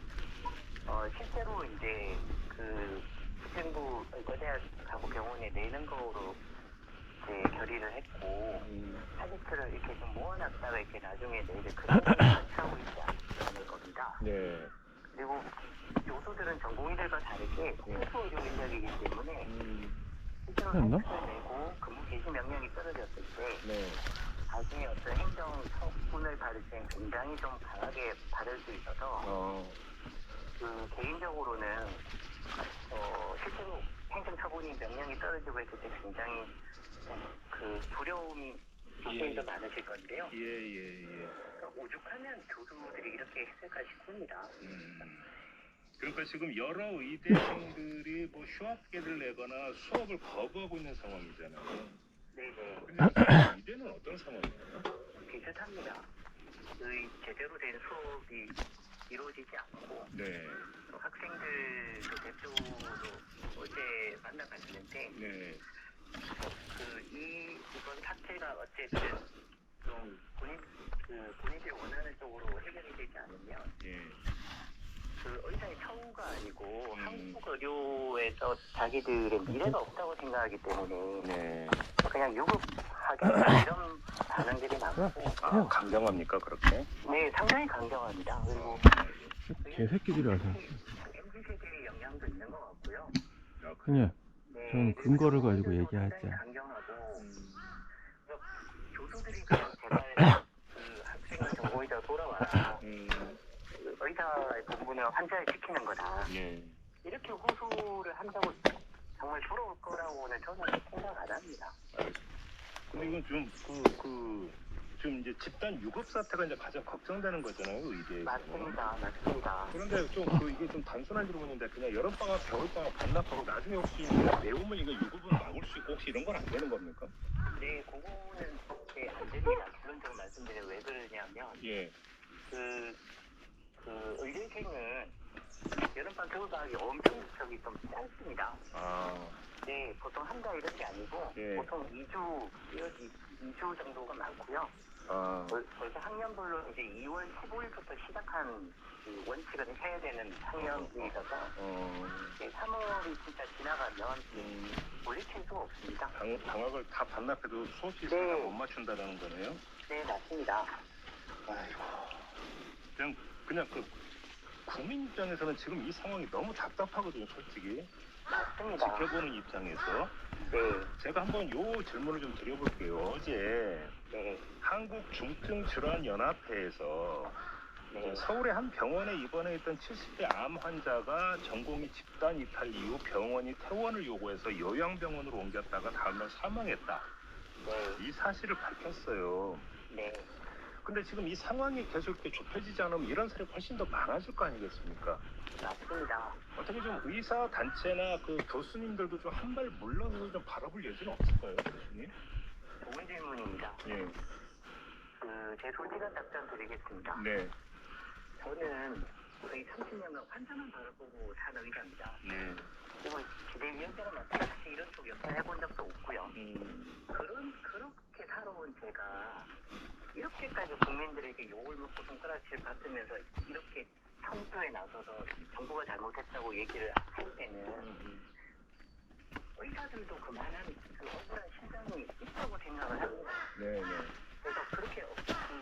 실제로 이제 그 국정부 의과대학하고 병원에 내는 거로 이제 결의를 했고 사직서를 이렇게 좀 모아놨다가 이렇게 나중에 내일 그런 하고 있지 않을 겁니다. 네. 그리고 교수들은 전공의들과 다르게 필수 의료 인력이기 때문에 실제로 그랬나? 사직서를 내고 근무 개시 명령이 떨어졌을 때 네. 나중에 어떤 행정 처분을 받을 때 굉장히 좀 강하게 받을 수 있어서 그 개인적으로는 실제로 행정 처분이 명령이 떨어지고 했을 때 굉장히 그 두려움이 교수님도 많으실 건데요. 그러니까 오죽하면 교수들이 이렇게 했을까 싶습니다. 그러니까 지금 여러 의대생들이 뭐 휴학계를 내거나 수업을 거부하고 있는 상황이잖아요. 네네. 근데 의대는 어떤 상황이에요? 비슷합니다. 제대로 된 수업이 이루어지지 않고 네. 학생들도 대표도 어제 만나봤는데 네. 이번 사태가 어쨌든 좀 본인들이 원하는 쪽으로 해결이 되지 않으면 예. 그 의사의 처우가 아니고 한국 의료에서 자기들의 미래가 없다고 생각하기 때문에 네. 그냥 유급하겠다 이런 반응들이 많고 강경합니까 그렇게? 네 상당히 강경합니다. 그리고 개새끼들이 와서. MZ세대의 영향도 있는 것 같고요. 그냥 네, 저는 근거를 가지고 상당히 얘기하자. 강경하고 교수들이 그냥 제발 그 학생 전공의자 돌아와라. 그 의사의 본분은 환자를 지키는 거다. 예. 이렇게 호소를 한다고 정말 부러울 거라고는 저는 생각 안 합니다. 근데 이건 좀 지금 이제 집단 유급 사태가 이제 가장 걱정되는 거잖아요 의대에서. 맞습니다. 그런데 좀 이게 좀 단순한 질문인데 그냥 여름방학, 겨울방학 반납하고 나중에 혹시 내오면 이거 유급은 막을 수 있고 혹시 이런 건 안 되는 겁니까? 네, 그거는 안 됩니다. 기본적으로 말씀드리면 왜 그러냐면 예. 그 의대생은 여름방 겨울방학이 엄청 좀 짧습니다. 네, 보통 한 달 이런 게 아니고 예. 보통 2주 정도가 많고요. 벌써 학년별로 이제 2월 15일부터 시작한 그 원칙을 해야 되는 학년이 있어서 3월이 진짜 지나가면 올리칠 수가 없습니다. 방학을 다 반납해도 수업 시스템 못 맞춘다는 거네요? 네, 맞습니다. 아이고. 그냥 그 국민 입장에서는 지금 이 상황이 너무 답답하거든요, 솔직히. 맞습니다. 지켜보는 입장에서. 네. 제가 한번 요 질문을 좀 드려볼게요. 어제 한국중증질환연합회에서 서울의 한 병원에 입원해 있던 70대 암 환자가 전공의 집단 이탈 이후 병원이 퇴원을 요구해서 요양병원으로 옮겼다가 다음날 사망했다. 이 사실을 밝혔어요. 네. 근데 지금 이 상황이 계속 이렇게 좁혀지지 않으면 이런 사례가 훨씬 더 많아질 거 아니겠습니까? 맞습니다. 어떻게 좀 의사 단체나 그 교수님들도 좀 한 발 물러서서 좀 바라볼 여지는 없을까요, 교수님? 좋은 질문입니다. 예. 제 솔직한 답변 드리겠습니다. 네. 저는 거의 30년간 환자만 바라보고 산 의사입니다. 네. 그리고 비대위원장을 맡아서 사실 이런 쪽 역할 해본 적도 없고요. 그렇게 살아온 제가 이렇게까지 국민들에게 욕을 먹고 손가락질 받으면서 이렇게 청소에 나서서 정부가 잘못했다고 얘기를 할 때는 의사들도 그만한 그 억울한 심정이 있다고 생각을 합니다. 네. 그래서 그렇게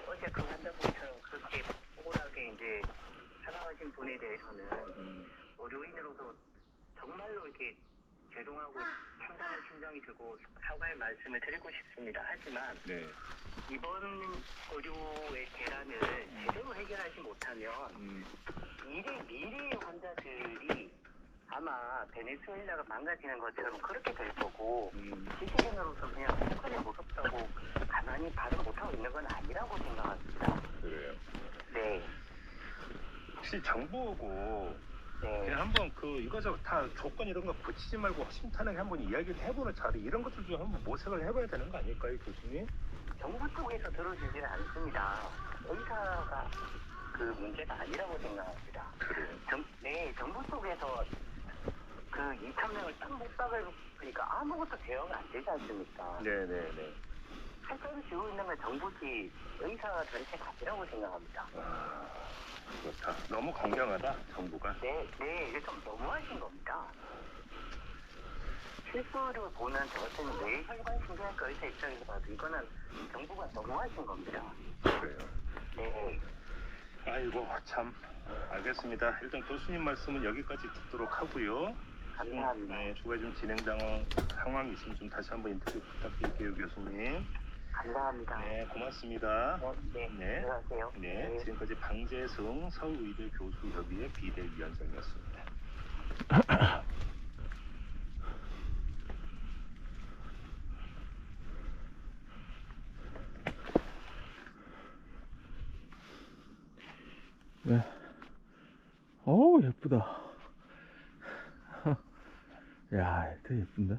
어제 그 환자분처럼 그렇게 억울하게 이제 사망하신 분에 대해서는 의료인으로서 정말로 이렇게 죄송하고 상당한 심정이 들고 사과의 말씀을 드리고 싶습니다. 하지만 네. 이번 의료의 대란을 제대로 해결하지 못하면 미래 환자들이 아마 베네수엘라가 망가지는 것처럼 그렇게 될 거고 시티즌으로서 그냥 북한이 무섭다고 가만히 발을 못하고 있는 건 아니라고 생각합니다. 그래요. 네. 혹시 정부하고 네. 그냥 한번 이것저것 다 조건 이런 거 붙이지 말고 허심탄회하게 한번 이야기를 해보는 자리 이런 것들 좀 한번 모색을 해봐야 되는 거 아닐까요, 교수님? 정부 쪽에서 들어주지는 않습니다. 의사가 그 문제가 아니라고 생각합니다. 그래요. 정부 쪽에서 그 2,000명을 딱 못 박으니까 아무것도 대응이 안 되지 않습니까? 네네네. 할거를 지고 있는 건 정부지 의사 전체가 아니라고 생각합니다. 그렇다. 너무 강경하다, 정부가. 네, 이게 좀 너무하신 겁니다. 실수를 보는 저 같은 뇌혈관 신경외과 의사 입장에서 봐도 이거는 정부가 너무하신 겁니다. 그래요. 네. 아이고, 참. 알겠습니다. 일단 교수님 말씀은 여기까지 듣도록 하고요. 감사합니다. 네, 추가 좀 진행 상황이 있으면 좀 다시 한번 인터뷰 부탁드릴게요, 교수님. 감사합니다. 네, 고맙습니다. 네. 들어가세요. 네, 지금까지 방재승 서울의대 교수협의회 비대위원장이었습니다. 네. 어우, 예쁘다. 야, 되게 예쁜데?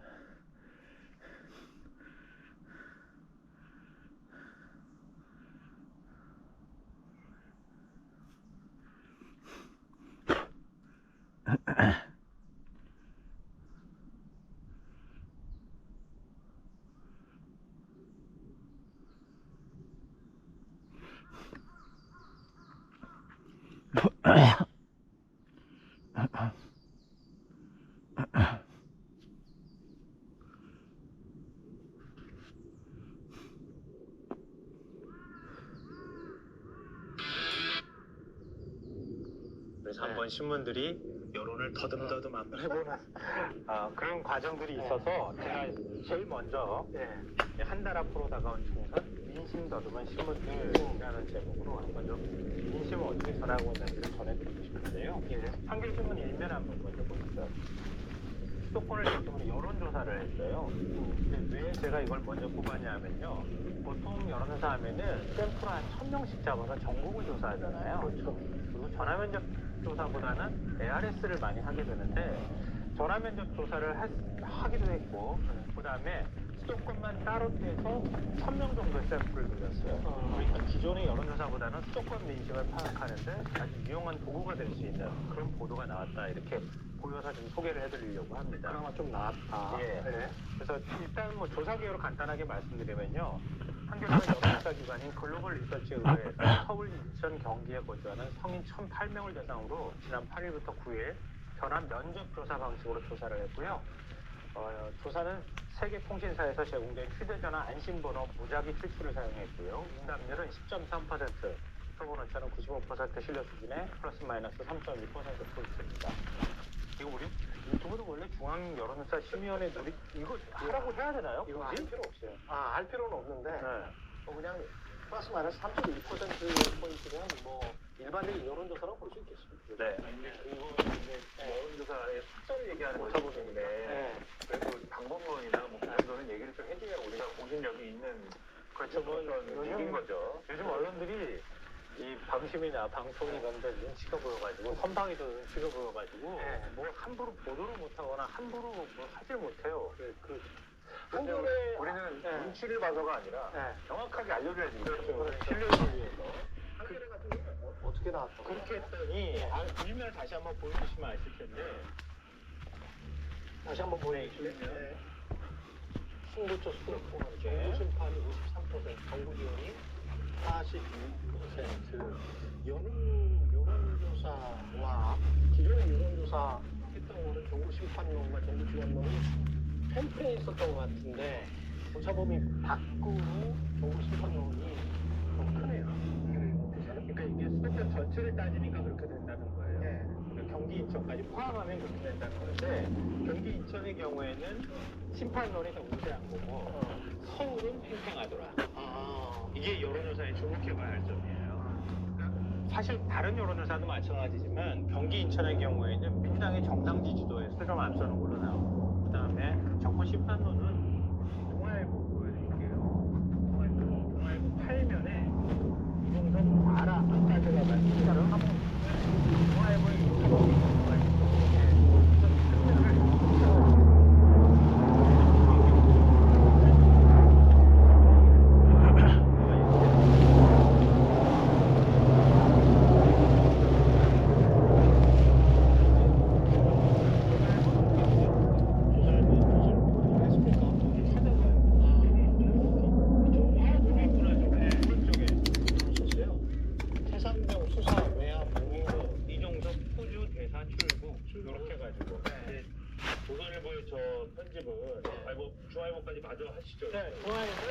그래서 한번 신문들이 여론을 더듬더듬 한번 해보는 그런 과정들이 있어서 제가 제일 먼저 한 달 앞으로 다가온 총선 민심 더듬은 신문들이라는 제목으로 한번 좀 민심을 어떻게 전하고 있는지를 전해드리고 싶은데요. 한겨레신문 일면 한번 먼저 보시죠. 수도권을 중심으로 여론조사를 했어요. 근데 왜 제가 이걸 먼저 뽑았냐 하면요. 보통 여론조사 하면은 샘플 한 1,000명씩 잡아서 전국을 조사하잖아요. 그렇죠. 그리고 전화면접 조사보다는 ARS를 많이 하게 되는데 전화면접 조사를 하기도 했고 그 다음에 수도권만 따로 떼서 1,000명 정도의 샘플을 돌렸어요. 그러니까 기존의 여론조사보다는 수도권 민심을 파악하는데 아주 유용한 도구가 될 수 있는 그런 보도가 나왔다 이렇게 보여서 좀 소개를 해드리려고 합니다. 그나마 좀 나았다. 예. 네. 그래서 일단 뭐 조사 개요를 간단하게 말씀드리면요. 한겨레가 여론조사 기관인 글로벌 리서치에 의해서 서울, 인천, 경기에 거주하는 성인 1,008명을 대상으로 지난 8일부터 9일 전화 면접 조사 방식으로 조사를 했고요. 조사는 세계통신사에서 제공된 휴대전화 안심번호 무작위 필수를 사용했고요. 응답률은 10.3%, 표본 오차는 95% 신뢰 수준의 플러스 마이너스 3.2%포인트입니다. 이거 우리 유튜브도 원래 중앙 여론조사 심의원회 이거 하라고 해야 되나요? 이거 할 필요 없어요. 할 필요는 없는데 그냥 플러스 마이너스 3.1%포인트면 뭐 일반적인 여론조사라고 볼 수 있겠습니다. 네. 그리고 이제 여론조사의 숫자를 얘기하는 거인데 그래도 방법론이나 뭐 그런 거는 얘기를 좀 해줘야 우리가 공신력이 있는 그런 얘기인 거죠. 요즘 언론들이 이 방심이나 방송이 그런데 눈치가 보여가지고 선방에도 눈치가 보여가지고 뭐 함부로 보도를 못하거나 함부로 뭐 하질 못해요. 한겨레 우리는 눈치를 봐서가 아니라 정확하게 알려줘야 되니까 신뢰를 위해서. 한겨레 같은 경우는 어떻게 나왔다고? 그렇게 했더니 일면을 다시 한번 보여주시면 아실 텐데 다시 한번 보여주시면 승부처 수도권 정부 심판이 53%, 정부 지원이 42%. 여론조사와 기존의 여론조사 했던 거는 정부 심판론과 정부 지원론이 팽팽히 있었던 것 같은데 조사범위 밖으로 정부 심판론이 더 크네요. 그러니까 이게 수도권 전체를 따지니까 그렇게 된다는 거예요. 이렇게 경기 인천까지 포함하면 그렇게 된다는 건데 경기 인천의 경우에는 심판론이 더 우세한 거고 서울은 팽팽하더라. 이게 여론조사에 주목해봐야 할 점이에요. 그러니까 사실 다른 여론조사도 마찬가지지만 경기 인천의 경우에는 민주당의 정당 지지도에서 좀 앞서는 걸로 나오고 그 다음에 정부 심판론은 동아일보 보여드릴게요. 동아일보 8면에 이동석 알아 안까지가 만 기사를 하고 동아일보의 이동석 태산병 수사 외압 용의로 이종석 포주 대사 출국 이렇게 해가지고 조선일보의 저 편집은 중앙일보까지 마저 하시죠. 네, 중앙일보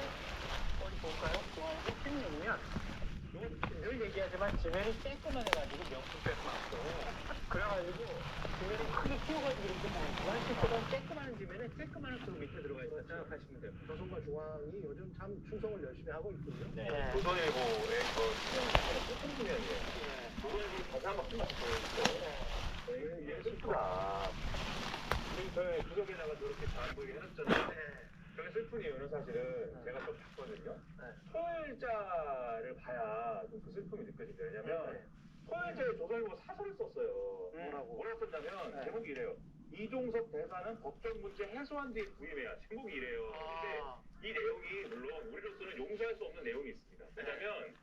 어디 볼까요? 중앙일보 16면 이건 늘 얘기하지만 지면이 쬐끄만해가지고 명품 빼고 많고 그래가지고 지면이 크게 키워가지고 이렇게 보이지만 실제로는 쬐끄만한 지면에 쬐끄만한 그 밑에 들어가 있다 생각하시면 돼요. 조선과 중앙이 요즘 참 충성을 열심히 하고 있군요. 네. 조선일보의 큰 지면이에요. 조선일보 대사밖에 못 보여있어. 이게 슬프다. 저희 구석에다가 저렇게 잘 보이게 해놨잖아요. 저게 슬픈 이유는 사실은 제가 좀 봤거든요. 토요일자를 봐야 좀 그 슬픔이 느껴지죠. 왜냐면 토요일자에 조선일보 사설을 썼어요. 뭐라고 썼냐면 제목이 이래요. 이종석 대사는 법적 문제 해소한 뒤에 부임해야. 제목이 이래요. 근데 이 내용이 물론 우리로서는 용서할 수 없는 내용이 있습니다. 왜냐면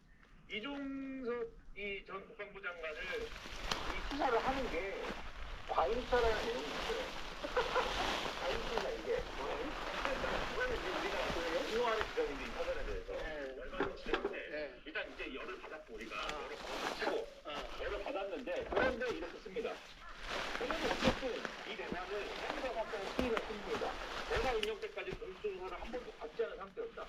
이종석 이 전 국방부 장관을 이 수사를 하는 게 과잉차라는 내용이 있어요. 과잉차가 이게 이거는 이제 우리가 공모하는 지점인데 이 사전에 대해서 얼마나 지점인데 일단 이제 열을 받았고 우리가 열을 받고 열을 받았는데 그런데 이렇게 씁니다. 그러면 어쨌든 이 대사는 행정학과의 수위를 씁니다. 대사 임명 때까지 공수조사를 한 번도 받지 않은 상태였다.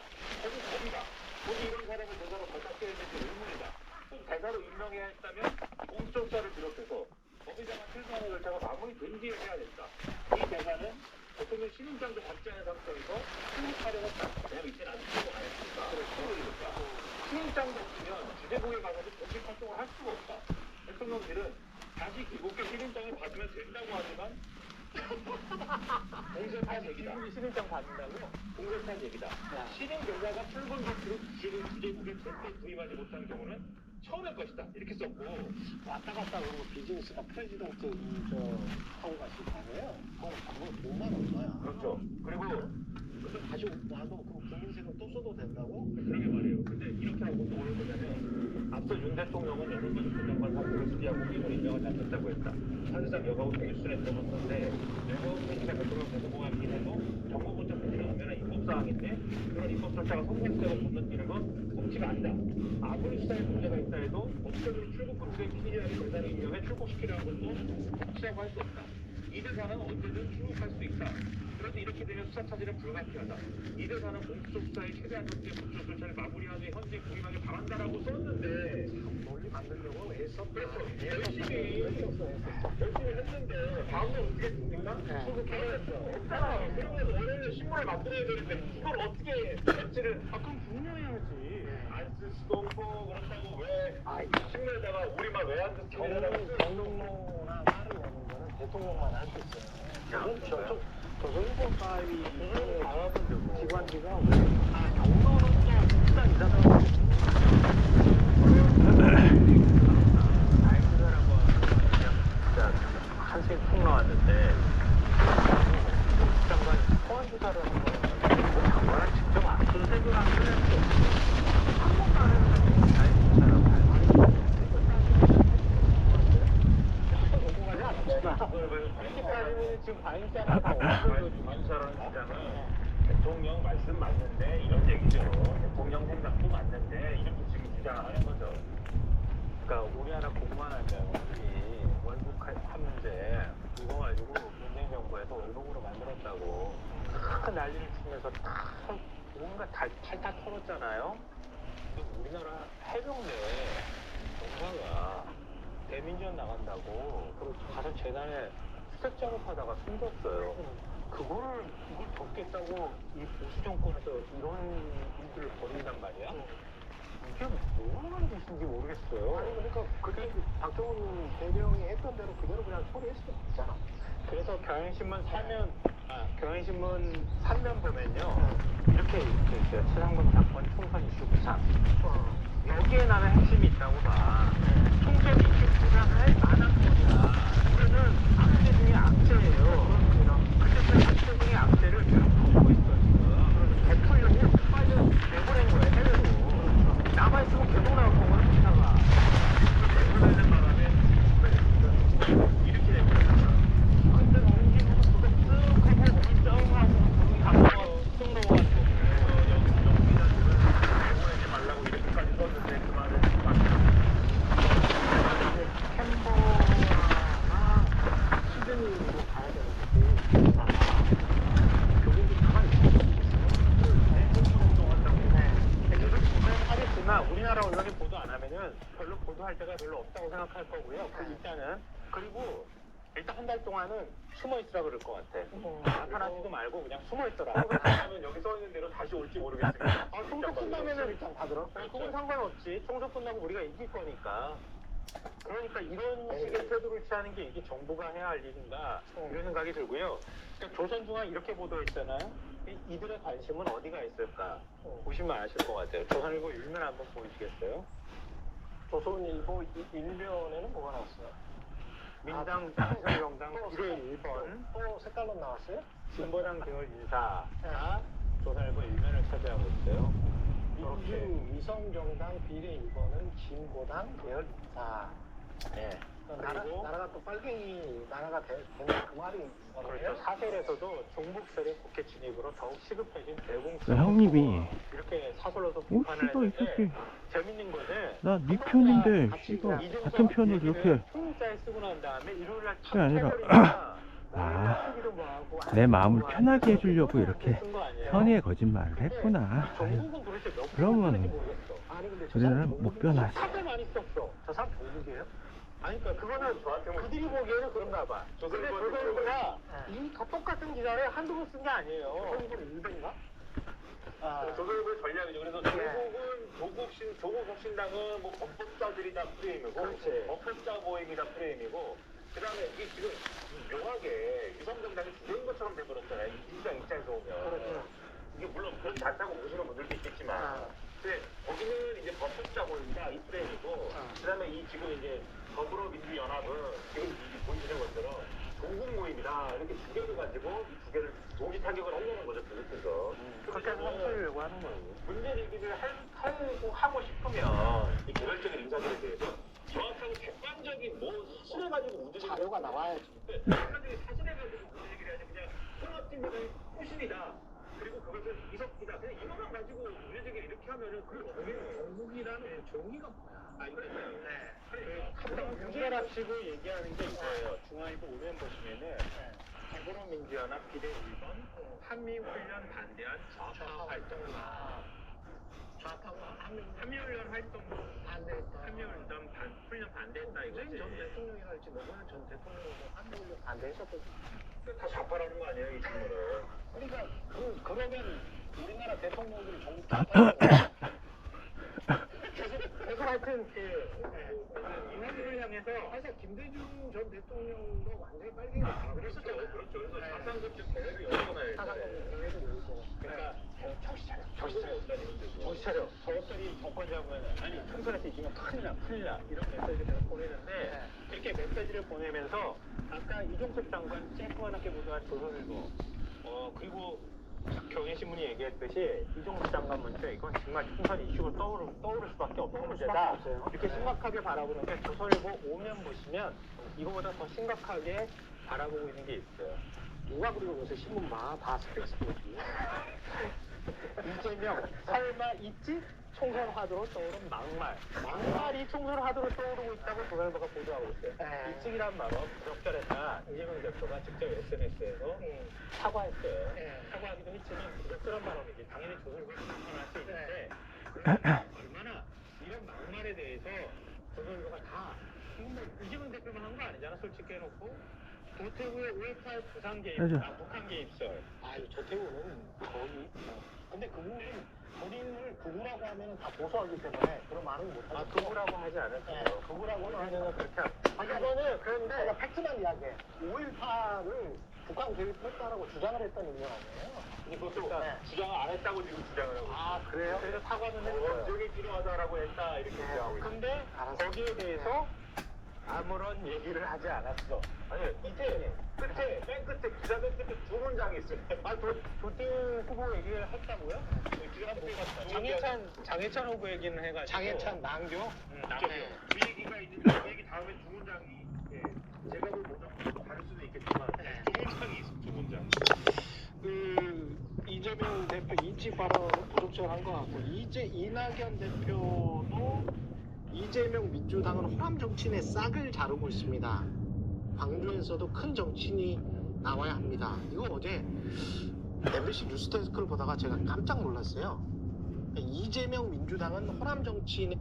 결국 겁니다. 거기 이런 사람을 대사로 발탁해야 될지 의문이다. 꼭 대사로 임명해야 했다면 공수조사를 비롯해서 법의장관 출동하는 절차가 마무리된 뒤에 해야 된다. 이 대사는 대통령 신임장도 받지 않은 상태에서 출국하려 했다. 왜냐면 이때는 아직 출국 안 했으니까. 출국이니까. 신임장도 없으면 주재부에 가서도 정식 활동을 할 수가 없다. 대통령실은 다시 귀국해 신임장을 받으면 된다고 하지만 공세판 얘기다. 미국이 신임장 받는다고? 공세판 얘기다. 신임 경사가 출근 조치로 지금 주재국에 절대 부임하지 못한 경우는 처음일 것이다. 이렇게 썼고 왔다 갔다 그러고 비즈니스가 프레지던트 하고 가실 거예요. 그거 돈만 얼마야? 그렇죠. 그리고 다시 와도 그 국민세금 또 써도 된다고? 그러게 말이에요. 근데 이렇게 하고 또 오는 거냐면 앞서 윤 대통령은 여론조사 장관 사무를 수리하고 임을 임명을 잘했다고 했다. 사실상 여가부 뉴스에 들어봤는데 여가부 회의가 대통령 대통령을 해도 정부부터 들어가면 입법사항인데 그런 입법 절차가 성공되고 건너뛰는 건 법치가 아니다. 아무리 수사에 문제가 있다 해도 법적으로 출국금지의 피의자를 대상 임명해 출국시키려는 것도 법치라고 할 수 없다. 이 대사는 언제든 출국할 수 있다. 그런데 이렇게 되면 수사 차질은 불가피하다. 이 대사는 공수처 수사에 최대한 현재 법적 절차를 마무리하되 현재 부임하길 바란다라고 썼는데 논리 만들려고 애썼다. 그래서 열심히 했는데 다음날 어떻게 했습니까? 출국해야겠죠. 없잖아. 그러면서 원래는 신문을 만들어야 되는데 이걸 어떻게 배치를 그럼 분명해야지. 안 쓸 수도 없고 그렇다고 왜 신문에다가 우리만 왜 안 듣게 경로나 말을 내는 거는 대통령만 할 수 있어요. 조선일보 따위 기관지가 왜 경로는 또 일단 이사장하고 나이스라고 그냥 진짜 한숨이 푹 나왔는데 장관 소환 수사를 한 거는 장관은 직접 압수수색을 한 거는 한 번도 안 했는데 나이스 수사라고 할 공부하지 않았구나. 지금 과잉자가 다 없어요. 과잉자라는 주장은 대통령 말씀 맞는데 이런 얘기죠. 대통령 생각도 맞는데 이렇게 지금 주장하는 거죠. 그러니까 우리나라 공무원 할자분들이 월북 한 문제 이거 가지고 문재인 정부에서 월북으로 만들었다고 큰 난리를 치면서 다 뭔가 탈탈 털었잖아요. 우리나라 해병대 정사가 대민전 나간다고 가서 재단에 수색 작업하다가 숨졌어요. 이걸 돕겠다고 이 보수 정권에서 이런 일들을 벌인단 말이야? 이게 뭐 하는 짓인지 모르겠어요. 아니 그러니까 그때 박정훈 대령이 했던 대로 그대로 그냥 처리했을 수 있잖아. 그래서 경향신문 3면 보면요. 이렇게 있어요. 최상금 사건 총선 이슈 부상. 여기에 나는 핵심이 있다고 봐. 총선 이슈 부상할 만한 겁니다. 이거는 악재 중에 악재예요. 근데 그 악재 중에 악재를 계속 덮고 있어 지금. 베풀려고 빨리 내보낸 거야 해외로. 남아있으면 계속 나올 거거든 기사가. 내보내는 바람에 이렇게 된 거야. 근데 언제부터 그거 쓱 하고 인정하고 거기 가서 수정 넘어가는 거고 여기 기자들은 내보내지 말라고 이렇게까지 썼는데 그 말을 캠버나 시드니로 가야 되는데 교국이 가만히 하겠지만 우리나라 언론이 보도 안 하면은 별로 보도할 데가 별로 없다고 생각할 거고요. 그리고 일단 한 달 동안은 숨어 있으라 그럴 것 같아. 나타나지도 말고 그냥 숨어 있더라. 하면 여기 써 있는 대로 다시 올지 모르겠습니다. 총선 끝나면은 일단 받으러. 그건 상관없지. 총선 끝나고 우리가 이길 거니까. 그러니까 이런 식의 태도를 취하는 게 이게 정부가 해야 할 일인가 이런 생각이 들고요. 그러니까 조선중앙 이렇게 보도했잖아요. 이들의 관심은 어디가 있을까? 보시면 아실 것 같아요. 조선일보 일면 한번 보여주겠어요? 조선일보 1면에는 뭐가 나왔어요? 민당 비상정당 비례 1번 또 색깔로 나왔어요? 진보당 계열 인사가 조선일보 일면을 차지하고 있어요. 민주 위성정당 비례 2번은 진보당 계열 인사. 네. 그리고 나라가 또 빨갱이 나라가 되는 그 말이 그렇죠. 사설에서도 종북 세력 국회 진입으로 더욱 시급해진 대공 형님이 이렇게 사설로서 오 비판을 씨발 이 했는데 새끼 재밌는 것은 나 네 편인데 씨발 같은 편을 이렇게 총자에 쓰고 난 다음에 일요일날 그게 아니라 내 마음을 편하게 해주려고 이렇게 선의의 거짓말을 했구나. 아유, 정국은 도대체 몇 그러면 프로인지 모르겠어. 아니 근데 우리는 못 변하지. 사실 많이 썼어. 저 사람 정국이에요? 아니 그러니까 그거는 그들이 보기에는 그런가 봐. 근데 조선일보가 이 똑같은 기사를 한두 번 쓴 게 아니에요. 조선일보는 200인가? 조선일보의 전략이죠. 그래서 조국 혁신당은 뭐 범법자들이 다 프레임이고, 범법자 모임이 다 프레임이고, 그 다음에 이게 지금 묘하게 위성정당이 주도인 것처럼 돼버렸잖아요. 민주당 입장에서 오면. 이게 물론 그렇지 않다고 보시는 분들도 있겠지만, 근데 거기는 이제 범법자 모임이다 이 프레임이고, 그 다음에 이 지금 이제 더불어민주연합은 지금 보이시는 것처럼 조국 모임이다 이렇게 두 개를 가지고 이 두 개를 동시 타격을 하려는 거죠. 그래서 그렇게 하려고 하는 거예요. 문제 제기를 하고 싶으면 이 개별적인 인사들에 대해서 정확하게 객관적인 뭐 사실을 가지고 문제 제기를 자료가 나와야지. 객관적인 사실을 가지고 문제 제기를 해야지 그냥 통합진보는 꾸신이다. 그리고 그것은 이석기다. 그냥 이거만 가지고 문제 제기를 이렇게 하면은 그 정국이라는 그 정의가 뭐야? 아니 그러니까요. 한번 구별합치고 얘기하는 게 이거예요. 중앙일보 오면 보시면은 더불어민주연합 비례 1번 한미훈련 반대한 좌파 활동. 좌파가 한미훈련 활동도 반대했다. 훈련 반대했다 이거지. 전 대통령이랄지 노무현 전 대통령도 한국을 반대했었거든. 다 좌파라는 거 아니에요 이 친구는. 그러니까 그러면 우리나라 대통령들이 전부 좌파라고. 계속 하여튼 이화기를 향해서 사실 김대중 전 대통령도 완전히 빨갱이다. 그렇죠. 그래서 자산급식 대회를 여러 번 해요. 그러니까 정신 차려. 저것들이 정권 잡으면 아니 총선에서 이기면 큰일 나 이런 메시지를 보내는데 이렇게 메시지를 보내면서 아까 이종석 장관 쬐끄만하게 보도한 조선일보 그리고 경향신문이 얘기했듯이 이종석 장관 문자 이건 정말 총선 이슈로 떠오를 수밖에 없는 문제다 이렇게 심각하게 바라보는데 조선일보 오면 보시면 이거보다 더 심각하게 바라보고 있는 게 있어요. 누가 그리고 요새 신문 다 스펙스포지. 이재명 설마 있지? 총선 화두로 떠오른 막말이 총선 화두로 떠오르고 있다고 조선일보가 보도하고 있어요. 일찍이란 말은 부적절했다. 이재명 대표가 직접 SNS에서 사과했어요. 사과하기도 했지만 부적절한 발언이지. 당연히 조선일보가 비판할 수 있는데 얼마나 이런 막말에 대해서 조선일보가 다 이재명 대표만 한 거 아니잖아, 솔직히 해놓고. 조태구의 5.18 부산 개입, 맞아. 북한 개입설. 아유, 조태우는 거의. 근데 그 부분은 본인을 극우라고 하면 다 보수하기 때문에 그런 말은 못하죠. 아, 극우라고 하지 않았어요. 네, 극우라고는 우리는 그렇게 아니, 그거는 그런데 제가 팩트만 이야기해. 5.18을 북한 개입했다라고 주장을 했던 의미 아니에요? 그것도 네. 주장을 안 했다고 지금 주장을 하고. 아, 그래요? 그래서 사과는 했어요. 저게 필요하다라고 했다 이렇게 주장하고 있어요. 근데 거기에 대해서 아무런 얘기를 하지 않았어. 아니 이제 끝에 맨 끝에 기사 맨 끝에 두 문장이 있어요. 아, 조태우 후보 얘기를 했다고요? 장해찬 후보 얘기는 해가지고. 장해찬, 남교? 남교. 그 얘기가 있는데 그 얘기 다음에 두 문장이 제가 볼 문장도 다를 수도 있겠지만 두 문장이 있어 두 문장. 그 이재명 대표 인치 발언은 부적절한 것 같고 이낙연 대표도 이재명 민주당은 호남 정치인의 싹을 자르고 있습니다. 광주에서도 큰 정치인이 나와야 합니다. 이거 어제 MBC 뉴스데스크를 보다가 제가 깜짝 놀랐어요. 이재명 민주당은 호남 정치인의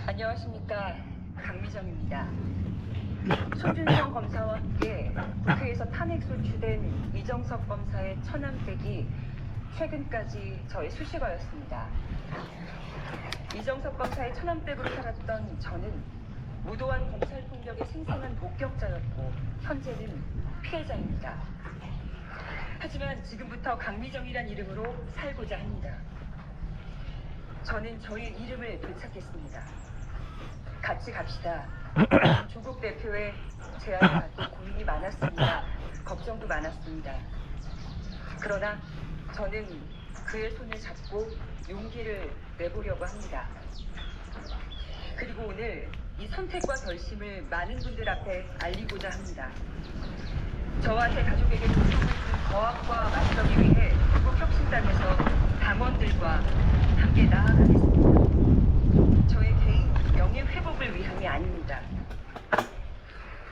안녕하십니까, 강미정입니다. 손준성 검사와 함께 국회에서 탄핵 소추된 이정석 검사의 처남댁이 최근까지 저의 수식어였습니다. 이정석 검사의 처남댁으로 살았던 저는 무도한 검찰 폭력의 생생한 목격자였고 현재는 피해자입니다. 하지만 지금부터 강미정이란 이름으로 살고자 합니다. 저는 저의 이름을 되찾겠습니다. 같이 갑시다. 조국 대표의 제안을 받고 고민이 많았습니다. 걱정도 많았습니다. 그러나 저는 그의 손을 잡고 용기를 내보려고 합니다. 그리고 오늘 이 선택과 결심을 많은 분들 앞에 알리고자 합니다. 저와 제 가족에게 고통을 준 거학과 맞서기 위해 조국혁신당에서 당원들과 함께 나아가겠습니다. 저의 개인 명예 회복을 위함이 아닙니다.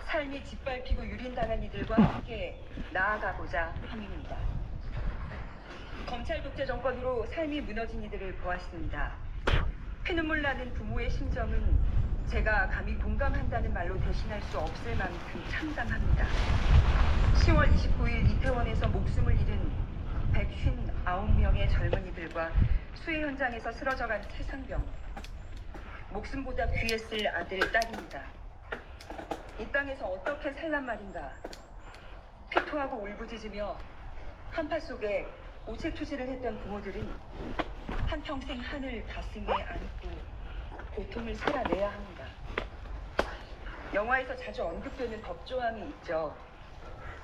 삶이 짓밟히고 유린당한 이들과 함께 나아가고자 함입니다. 검찰 독재 정권으로 삶이 무너진 이들을 보았습니다. 피눈물 나는 부모의 심정은 제가 감히 공감한다는 말로 대신할 수 없을 만큼 참담합니다. 10월 29일 이태원에서 목숨을 잃은 159명의 젊은이들과 수해 현장에서 쓰러져간 최상병. 목숨보다 귀했을 아들, 딸입니다. 이 땅에서 어떻게 살란 말인가. 피토하고 울부짖으며 한파 속에 오체투지를 했던 부모들은 한평생 하늘 가슴에 안고 고통을 살아내야 합니다. 영화에서 자주 언급되는 법조항이 있죠.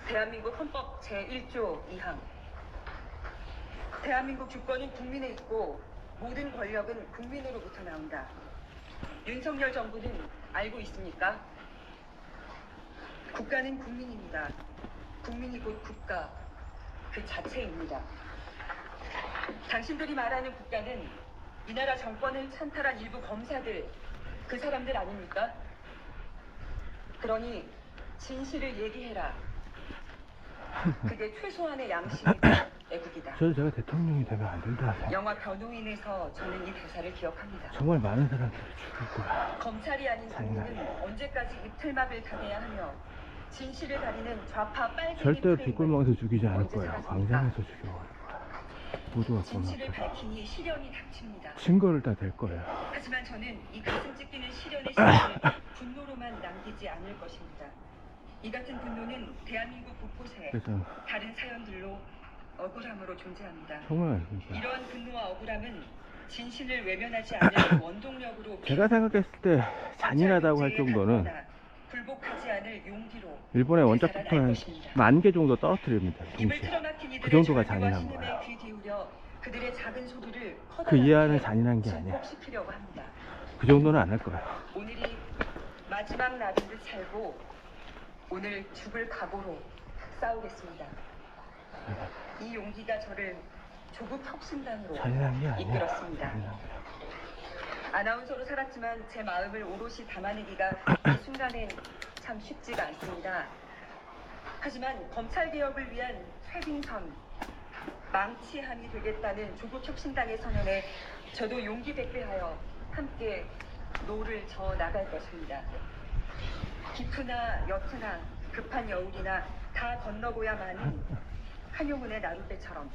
대한민국 헌법 제1조 2항. 대한민국 주권은 국민에 있고 모든 권력은 국민으로부터 나온다. 윤석열 정부는 알고 있습니까? 국가는 국민입니다. 국민이 곧 국가 그 자체입니다. 당신들이 말하는 국가는 이 나라 정권을 찬탈한 일부 검사들, 그 사람들 아닙니까? 그러니 진실을 얘기해라. 그게 최소한의 양심이다, 애국이다. 제가 대통령이 되면 안 된다 생각. 영화 변호인에서 저는 이 대사를 기억합니다. 정말 많은 사람들을 죽일 거야. 검찰이 아닌 국민은 언제까지 입틀막을 당해야 하며 진실을 가리는 좌파 빨갱이 절대로 프레임을 뒷골목에서 죽이지 않을 언제 거야. 찾았습니까? 광장에서 죽여버릴 거야. 모두가 진실을 꼬마. 밝히니 시련이 닥칩니다. 증거를 다 댈 거야. 하지만 저는 이 가슴 찢기는 시련의 시간을 분노로만 남기지 않을 것입니다. 이 같은 분노는 대한민국 곳곳에 그래서 다른 사연들로 억울함으로 존재합니다. 정말 그러니까 이러한 분노와 억울함은 진실을 외면하지 않을 원동력으로 제가 생각했을 때 잔인하다고 할 정도는 굴복하지 않을 용기로 일본의 원작 되살아날 폭탄 것입니다. 10,000개 정도 떨어뜨립니다. 입을 동시에. 틀어막힌 그 이들의 정도가 절규와 잔인한 신음에 거야. 귀 기울여 그들의 작은 소리를 그 커다랗게 이하는 잔인한 게 아니야. 증폭시키려고 합니다. 그 정도는 안 할 거야. 오늘이 마지막 날인 듯 살고 오늘 죽을 각오로 싸우겠습니다. 이 용기가 저를 조국 혁신당으로 잔인한 게 아니야. 이끌었습니다. 잔인한 거야. 아나운서로 살았지만 제 마음을 오롯이 담아내기가 이 순간엔 참 쉽지가 않습니다. 하지만 검찰개혁을 위한 최빙선, 망치함이 되겠다는 조국혁신당의 선언에 저도 용기 백배하여 함께 노를 저 나갈 것입니다. 깊으나 옅으나 급한 여울이나 다 건너고야만은 한용운의 나룻배처럼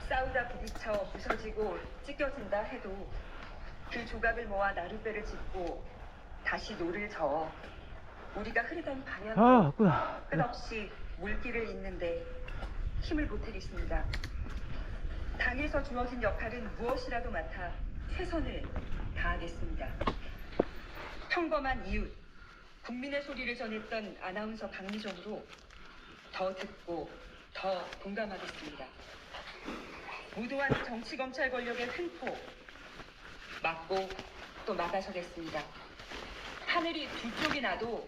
싸우다 부딪혀 부서지고 찢겨진다 해도 그 조각을 모아 나룻배를 짚고 다시 노를 저어 우리가 흐르던 방향으로 끝없이 물길을 잇는데 힘을 보태겠습니다. 당에서 주어진 역할은 무엇이라도 맡아 최선을 다하겠습니다. 평범한 이웃, 국민의 소리를 전했던 아나운서 박미정으로 더 듣고 더 공감하겠습니다. 무도한 정치검찰 권력의 횡포 막고 또 막아서겠습니다. 하늘이 두 쪽이 나도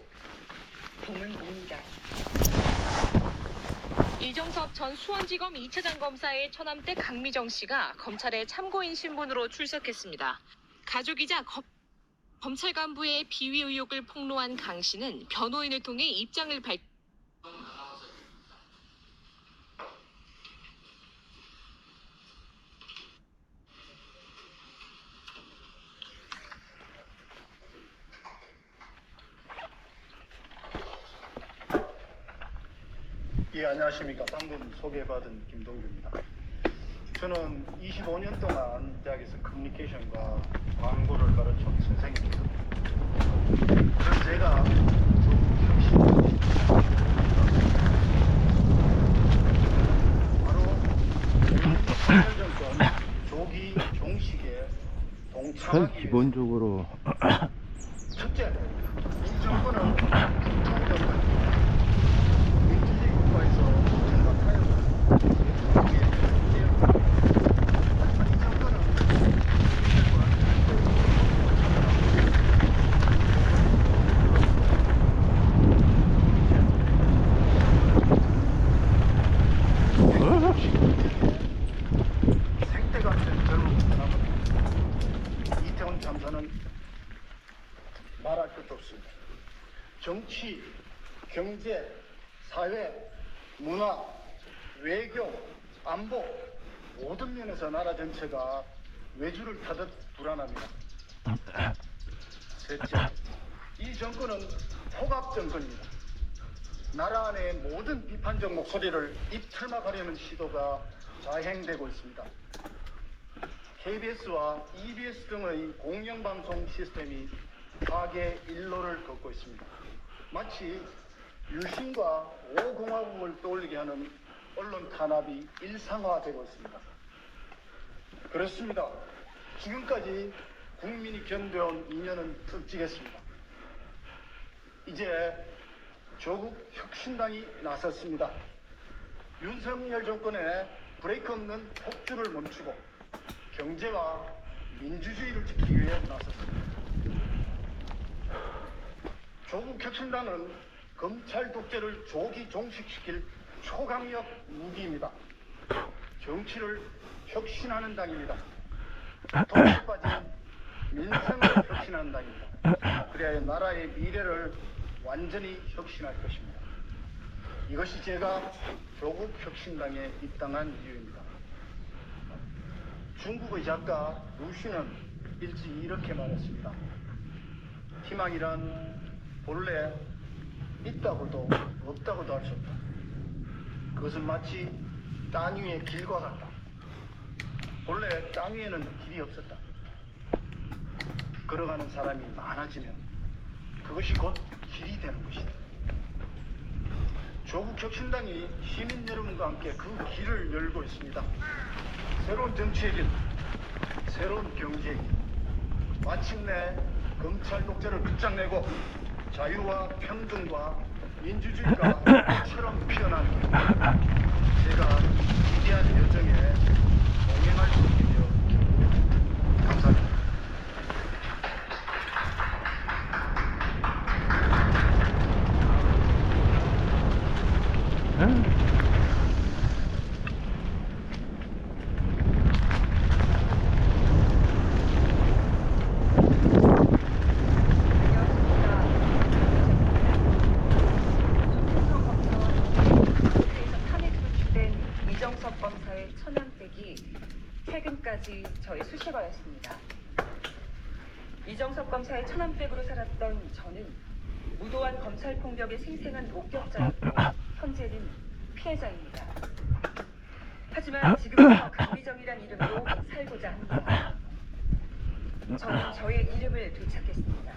봄은 옵니다. 이정섭 전 수원지검 2차장 검사의 처남댁 강미정 씨가 검찰에 참고인 신분으로 출석했습니다. 가족이자 검찰 간부의 비위 의혹을 폭로한 강 씨는 변호인을 통해 입장을 예, 안녕하십니까. 방금 소개받은 김동규입니다. 저는 25년 동안 대학에서 커뮤니케이션과 광고를 가르쳐온 선생님입니다. 그래서 제가 바로 8년 전권 조기 종식에 동참하기 위해서 기본적으로 첫째, 이 정권은 국정정권 민주주의 국가에서 생각하여서 생태 같은 젊은 사람은 이태원 참사는 말할 것도 없습니다. 정치, 경제, 사회, 문화, 외교, 안보 모든 면에서 나라 전체가 외주를 타듯 불안합니다. 셋째, 이 정권은 폭압 정권입니다. 나라 안의 모든 비판적 목소리를 입틀막하려는 시도가 자행되고 있습니다. KBS와 EBS 등의 공영방송 시스템이 파괴 일로를 걷고 있습니다. 마치 유신과 5공화국을 떠올리게 하는 언론 탄압이 일상화되고 있습니다. 그렇습니다. 지금까지 국민이 견뎌온 2년은 끔찍했습니다. 이제 조국 혁신당이 나섰습니다. 윤석열 정권의 브레이크 없는 폭주를 멈추고 경제와 민주주의를 지키기 위해 나섰습니다. 조국 혁신당은 검찰 독재를 조기 종식시킬 초강력 무기입니다. 정치를 혁신하는 당입니다. 독재 빠진 민생을 혁신하는 당입니다. 그래야 나라의 미래를 완전히 혁신할 것입니다. 이것이 제가 조국 혁신당에 입당한 이유입니다. 중국의 작가 루시는 일찍 이렇게 말했습니다. 희망이란 본래 있다고도 없다고도 할 수 없다. 그것은 마치 땅 위의 길과 같다. 본래 땅 위에는 길이 없었다. 걸어가는 사람이 많아지면 그것이 곧 길이 되는 것이다. 조국 혁신당이 시민 여러분과 함께 그 길을 열고 있습니다. 새로운 정치의 길, 새로운 경제의 길, 마침내 검찰 독재를 끝장내고 자유와 평등과 민주주의가 꽃처럼 피어난 길, 제가 위대한 여정에 동행할 수 있게 되어 기쁩니다. 감사합니다. 탄핵으로 추된 이정섭 선택이 최근까지 저의 수식어였습니다. 이정석 검사의 천안백으로 살았던 저는 무도한 검찰 폭력의 생생한 목격자였고 현재는 피해자입니다. 하지만 지금부터 강미정이란 이름으로 살고자 합니다. 저는 저의 이름을 되찾겠습니다.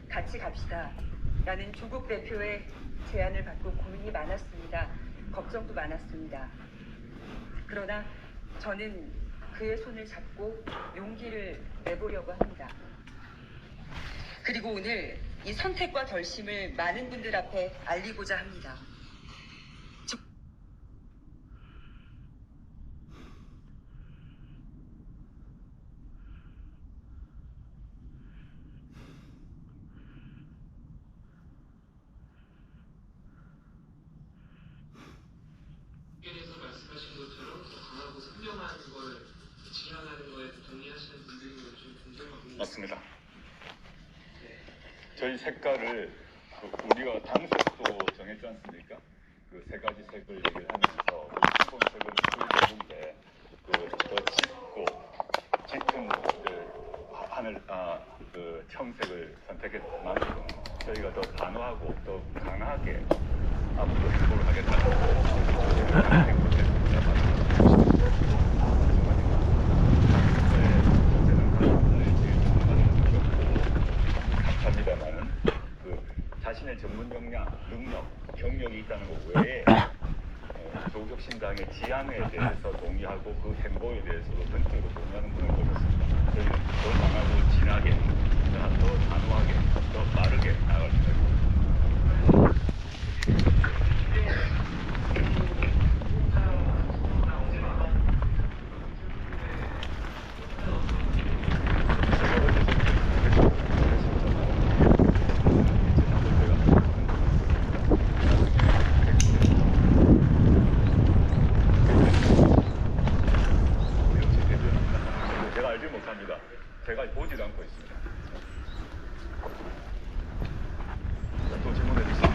같이 갑시다 라는 조국 대표의 제안을 받고 고민이 많았습니다. 걱정도 많았습니다. 그러나 저는 그의 손을 잡고 용기를 내보려고 합니다. 그리고 오늘 이 선택과 결심을 많은 분들 앞에 알리고자 합니다. 에서 말씀하신 것처럼 더 강하고 선명한 걸 지향하는 거에 동의하시는 분들이 좀 궁금하고 맞습니다. 저희 색깔을 우리가 당색도 정했지 않습니까? 그 세 가지 색을 얘기를 하면서 기본색을 보여주는데 더 짙고 짙은 하늘 그 청색을 선택했을 만큼 저희가 더 단호하고 더 강하게 앞으로 행보를 하겠다는 행보했습니다. 감사합니다만은 자신의 전문 역량, 능력, 경력이 있다는 것 외에 조국혁신당의 지향에 대해서 동의하고 그 행보에 대해서도 전적으로 동의하는 분을 보셨습니다. 저희는 더 강하고 진하게, 더 단호하게, 더 빠르게 나아갈 생각입니다. 제가 알지 못합니다. 제가 보지도 않고 있습니다. 또 질문해 주세요.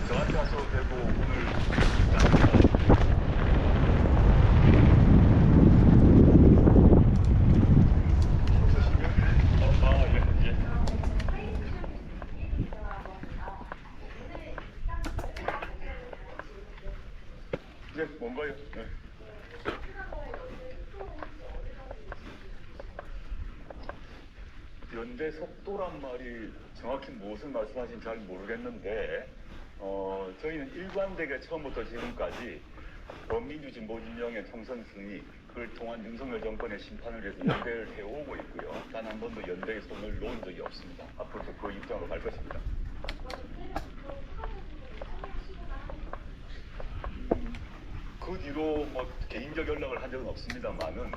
저한테 와서 되고 오늘 없으시면 예. 뭔가요? 네. 연대 속도란 말이 정확히 무엇을 말씀하신지 잘 모르겠는데 저희는 일관되게 처음부터 지금까지 범민주 진보 진영의 총선 승리 그걸 통한 윤석열 정권의 심판을 위해서 연대를 해오고 있고요. 단 한 번도 연대의 손을 놓은 적이 없습니다. 앞으로도 그 입장으로 갈 것입니다. 그 뒤로 뭐 개인적 연락을 한 적은 없습니다만은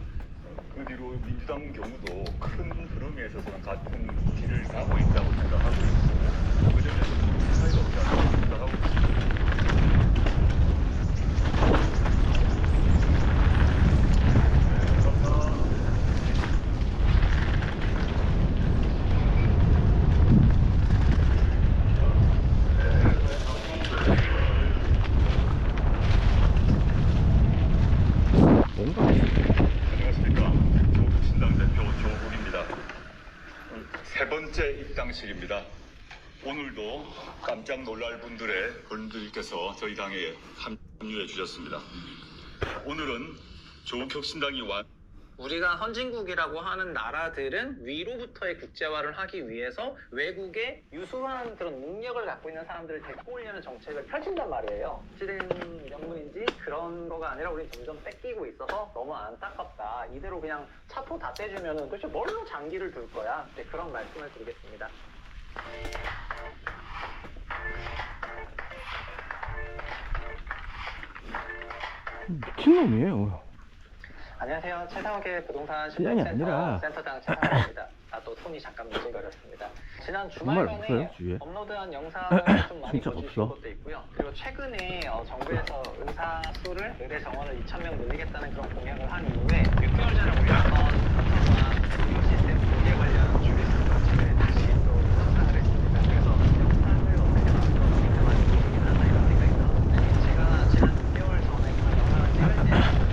그 뒤로 민주당 경우도 큰 흐름에 있어서는 같은 길을 가고 있다고 생각하고 있고 그 점에서 큰 차이가 없지 않다고 생각하고 있습니다. 안녕하십니까. 조국신당 대표 조국입니다. 세 번째 입당식입니다. 오늘도 깜짝 놀랄 분들께서 저희 당에 합류해 주셨습니다. 오늘은 조국혁신당이 우리가 선진국이라고 하는 나라들은 위로부터의 국제화를 하기 위해서 외국의 유수한 그런 능력을 갖고 있는 사람들을 데리고 오려는 정책을 펼친단 말이에요. 어찌된 명분인지 그런 거가 아니라 우리는 점점 뺏기고 있어서 너무 안타깝다. 이대로 그냥 차포 다 떼주면은 도대체 뭘로 장기를 둘 거야? 네, 그런 말씀을 드리겠습니다. 미친놈이에요. 안녕하세요. 최상욱의 부동산 시장이 실력센터 아니라. 센터장 최상욱입니다. 또 톤이 잠깐 문질거렸습니다. 지난 정말 주말간에 없어요, 주위에? 업로드한 영상을 좀 많이 진짜 보여주신 없어. 것도 있고요. 그리고 최근에 정부에서 의사 수를 의대 정원을 2,000명 늘리겠다는 그런 공약을 한 이후에 6개월 전에 올렸던 평가와 의료 시스템 붕괴 관련 주기술 정책을 다시 또 시사를 했습니다. 그래서 영상을 어떻게 만들어서 생각하는 이런 생각이 들었는데 제가 지난 6개월 전에 그런 영상을 찍을 때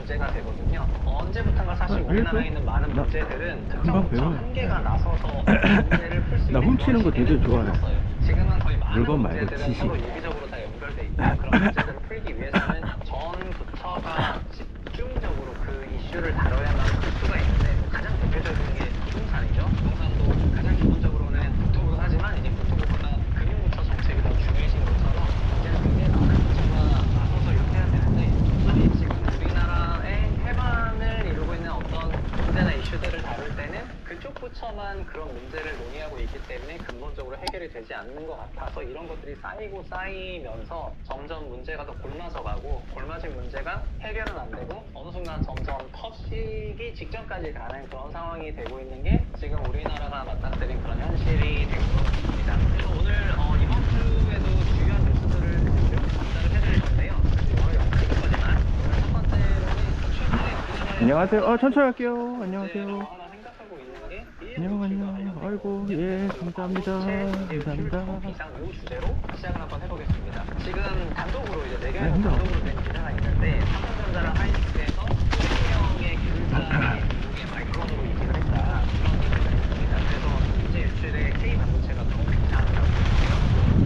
문제가 되거든요. 언제부턴가 사실 알겠어. 우리나라에 있는 많은 나 문제들은 금방 특정 배워. 한계가 나서서 문제를 풀 수 나 있는 훔치는 거 그런 되게 시대는 좋아해. 있었어요. 지금은 거의 많은 물건 말고 문제들은 지식. 서로 유기적으로 다 연결돼 있고 그런 문제들을 풀기 위해서는 전 부처가 집중적으로 그 이슈를 다뤄야만 풀 수가 있는데 가장 대표적인 게 부동산이죠. 부동산도 가장 기본적으로는 국토부도 하지만 이제 국토부보다 금융부처 정책이 더 중요해진 것처럼 이제는 굉장히 많은 부처가 나서서 이렇게 해야 되는데 사실 지금 우리나라의 해반을 이루고 있는 어떤 문제나 이슈들을 다룰 때는 그쪽 부처만 그런 문제를 논의하고 있기 때문에 근본적으로 해결이 되지 않는 것 같아서 이런 것들이 쌓이고 쌓이면서 점점 문제가 더 골마져 가고 골마진 문제가 해결은 안 되고 어느 순간 점점 터지기 직전까지 가는 그런 상황이 되고 있는 게 지금 우리나라가 맞닥뜨린 그런 현실이 되고 있습니다. 그래서 오늘 이번 주에도 주요한 뉴스들을 쭉 전달을 해드릴 건데요. 여러 영상이거지만 오늘 첫 번째로는 최근에 우리나라에 안녕하세요. 천천히 할게요. 안녕하세요. 하나 생각하고 있는 게 안녕. 아이고, 예, 감사합니다. 감사합니다. 비상 요 주제로 시작을 한번 해보겠습니다. 지금 단독으로 이제 4개의 힘들어. 단독으로 된 기사가 있는데 삼성전자랑 하이닉스에서 500명의 기술자들이 미국의 마이크론으로 이직을 했다. 그런 기사가 있습니다. 그래서 현재 유출의 K 반도체가 너무 괜찮다고 하고요.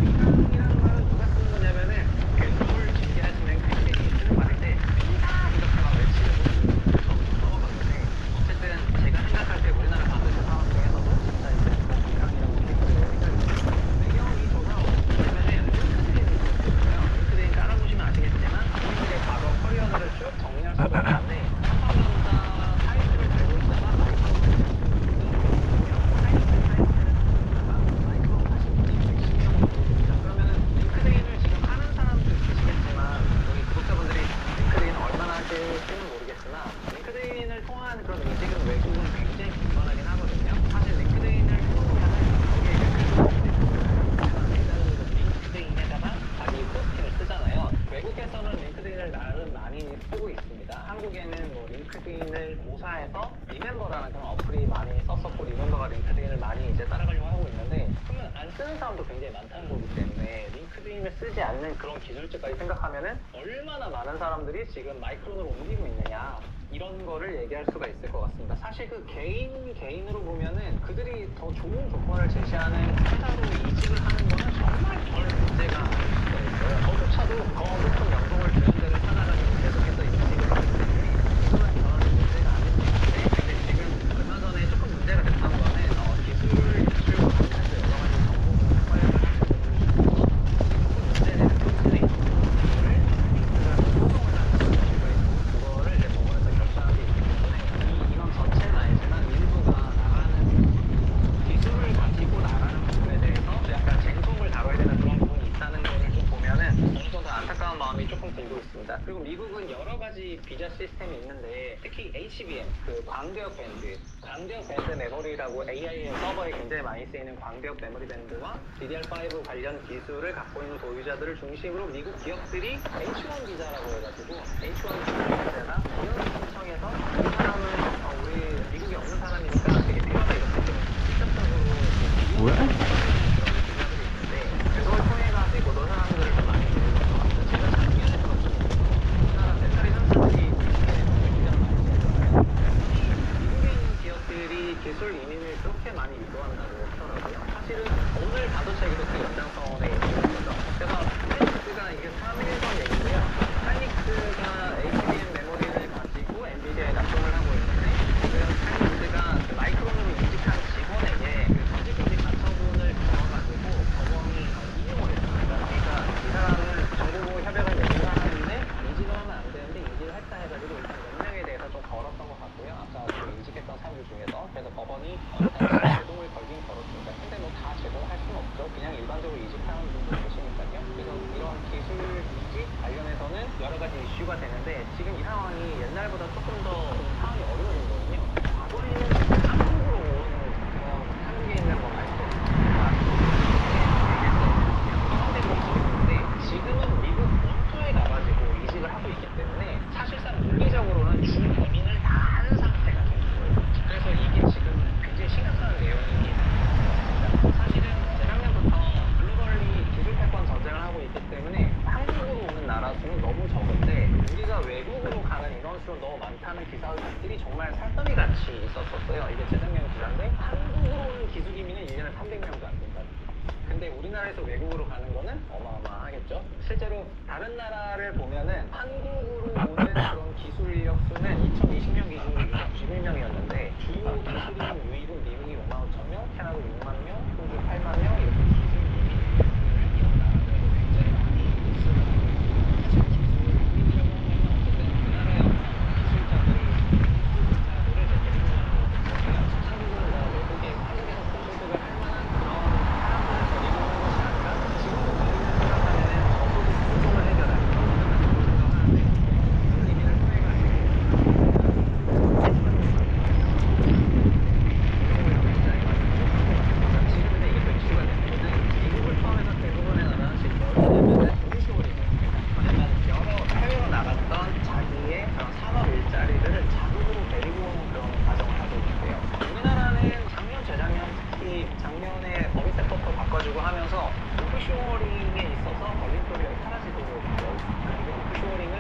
비상이라는 말은 누가 쓰는 거냐면은 괴수를 징계하시는 팬들이 쓰는 말인데 비상 이렇게 막 외치는 분들도 써봤는데 어쨌든 제가 생각할 때 우리나라 반도체 상황 중에서도 진짜 이제 비상이라고 생각이 배경이 전화 오면은 링크드인이 있어요. 링크드인 깔아보시면 아시겠지만 본인들의 과거 커리어들을 쭉 정리할 수가 있는데 삼성전자 사이트를 달고 있다가 그러면은 링크드인을 지금 하는 사람도 있으시겠지만 우리 구독자분들이 링크드인 얼마나 하실지는 모르겠으나 링크드인을 통한 그런 이직은 외국은 굉장히 빈번하긴 하거든요. 사실 링크드인을 해보면은 링크드인에다가 자기 포스팅을 쓰잖아요. 외국에서는 링크드인을 나름 많이 쓰고 있습니다. 한국에는 뭐 링크드인을 모사해서 리멤버라는 그런 어플이 많이 썼었고 리멤버가 링크드인을 많이 이제 따라가려고 하고 있는데 그러면 안 쓰는 사람도 굉장히 많다는 거기 때문에 링크드인을 쓰지 않는 그런 기술자까지 생각하면은 얼마나 많은 사람들이 지금 마이크론으로 옮기고 있느냐 이런 거를 얘기할 수가 있을 것 같습니다. 사실 그 개인으로 보면은 그들이 더 좋은 조건을 제시하는 회사로 이직을 하는 거는 정말 별 문제가 아닐 수가 있어요. 저조차도 더 높은 연봉을 주는 데를 찾아가지고 계속해서 이직을 하기 때문에 이거는 저는 문제가 아닐 수 있는데 근데 지금 얼마 전에 조금 문제가 됐던 거는 기술 유출과 관련해서 여러 가지 정보 공유를 하는 부분을 문제되는 부분이 이거를 소송을 하는 수가 있고 그거를 이제 법원에서 결정하게 있기 때문에 이 인원 전체는 아니지만 일부가 나가는 기술을 가지고 나가는 부분에 대해서 약간 쟁송을 다뤄야 되는 그런 부분이 있다는 거를 좀 보면은 어느 정도 안타까운 마음이 조금 들고 있습니다. 그리고 미국은 여러 가지 비자 시스템이 있는데 특히 HBM, 그 광대역 밴드 메모리라고 AIM 서버에 굉장히 많이 쓰이는 광대역 메모리 밴드와 DDR5 관련 기술을 갖고 있는 소유자들을 중심으로 미국 기업들이 H1 비자라고 해가지고 H1 비자나 이런 신청해서 이 사람은 우리 미국에 없는 사람이니까 되게 필요하다 이렇게 좀 직접적으로 뭐야? 비자들이 있는데 그걸 통해가지고 너 사람들을 좀 많이 보는 것 같아요. 제가 작년에 들었던 우리나라 배터리 상사들이 미국에 비자를 많이 쓰잖아요. 미국에 있는 기업들이 기술 이민을 그렇게 많이 유도한다고 하더라고요. 사실은 오늘 반도체기도 그 연장선에 있는 거죠. 그래서 하이닉스가 이게 3일전 얘기고요. 하이닉스가 HBM 메모리를 가지고 엔비디아에 납품을 하고 있는데 지금 하이닉스가 그 마이크론으로 이직한 직원에게 그 거짓거짓 가처분을 걸어가지고 법원이 인용을 했습니다. 그러니까 이 사람은 정보보호 협약을 맺기로 하는데 이직을 하면 안 되는데 이직을 했다 해가지고 일단 몇 명에 대해서 좀 걸었던 것 같고요. 아까 그 이직했던 사람들 중에서 그래서 법원이 제동을 걸긴 걸었습니다. 근데 뭐 다 제동할 수는 없죠. 그냥 일반적으로 이직하는 분들 계시니까요. 그래서 이런 기술 이직 관련해서는 여러 가지 이슈가 되는데 지금 이 상황이 옛날보다 조금 더 상황이 어려워진 거거든요. 과거에는 한국으로 온 한국에 있는 뭐 말씀드렸는데 지금은 미국 본토에 가가지고 이직을 하고 있기 때문에 사실상 물리적으로는 주 이민을 다 한 상태가 된 거예요. 그래서 이게 지금 굉장히 심각한 내용이 있습니다. 사실은 재작년부터 글로벌리 기술 패권 전쟁을 하고 있기 때문에 한국으로 오는 나라 수는 너무 적은데 우리가 외국으로 가는 인원수로 너무 많다는 기사들이 정말 살더미 같이 있었었어요. 이게 재작년 기사인데 한국으로 오는 기술 이민은 1년에 300명도 안 된다. 근데 우리나라에서 외국으로 가는 거는 어마어마하겠죠. 실제로 다른 나라를 보면은 한국으로 오는 그런 기술 인력 수는 2020년 기준으로 691명이었는데 주요 기술 인력 유입은 미국이 5만 5천 명, 캐나다 6만 명, 호주 8만 명 이렇게 기술 이런 나라들도 굉장히 많이 있습니다. 사실 기술 이민이라고 하면 어쨌든 그 나라의 기술자들이 기술자들을 데리고 가는 거거든요. 한국으로 외국에 한국에서 고소득을 할 만한 그런 사람들을 데리고 오는 것이 아니라 지금도 우리가 생각하면은 저소득 부족을 해결할 그런 생각을 하는데 기술 이민을 통해 가지고 지금 근데 이게 또 이슈가 되는 거는 미국을 포함해서 대부분의 나라는 지금 뭐냐면은 홈쇼링이에요. 그러니까 여러 해외로 나갔던 자기의 그런 산업 일자리를 자국으로 데리고 오는 그런 과정을 하고 있는데요. 우리나라는 작년, 재작년, 특히 작년에 법인세법도 바꿔주고 하면서 오프쇼어링에 있어서 걸림돌이 사라지도록 되어 있습니다. 이게 오프쇼어링을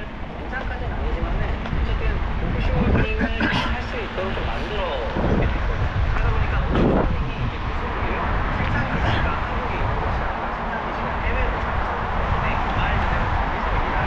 인상까지는 아니지만은 어쨌든 오프쇼어링을 할 수 있도록 좀 만들어주게 됐거든요. 그러다 보니까 오프쇼어링이 이게 무슨 일이에요? 생산 기지가 한국에 있는 것이 아니라 생산 기지가 해외로 있기 때문에 말 그대로 거기서 일할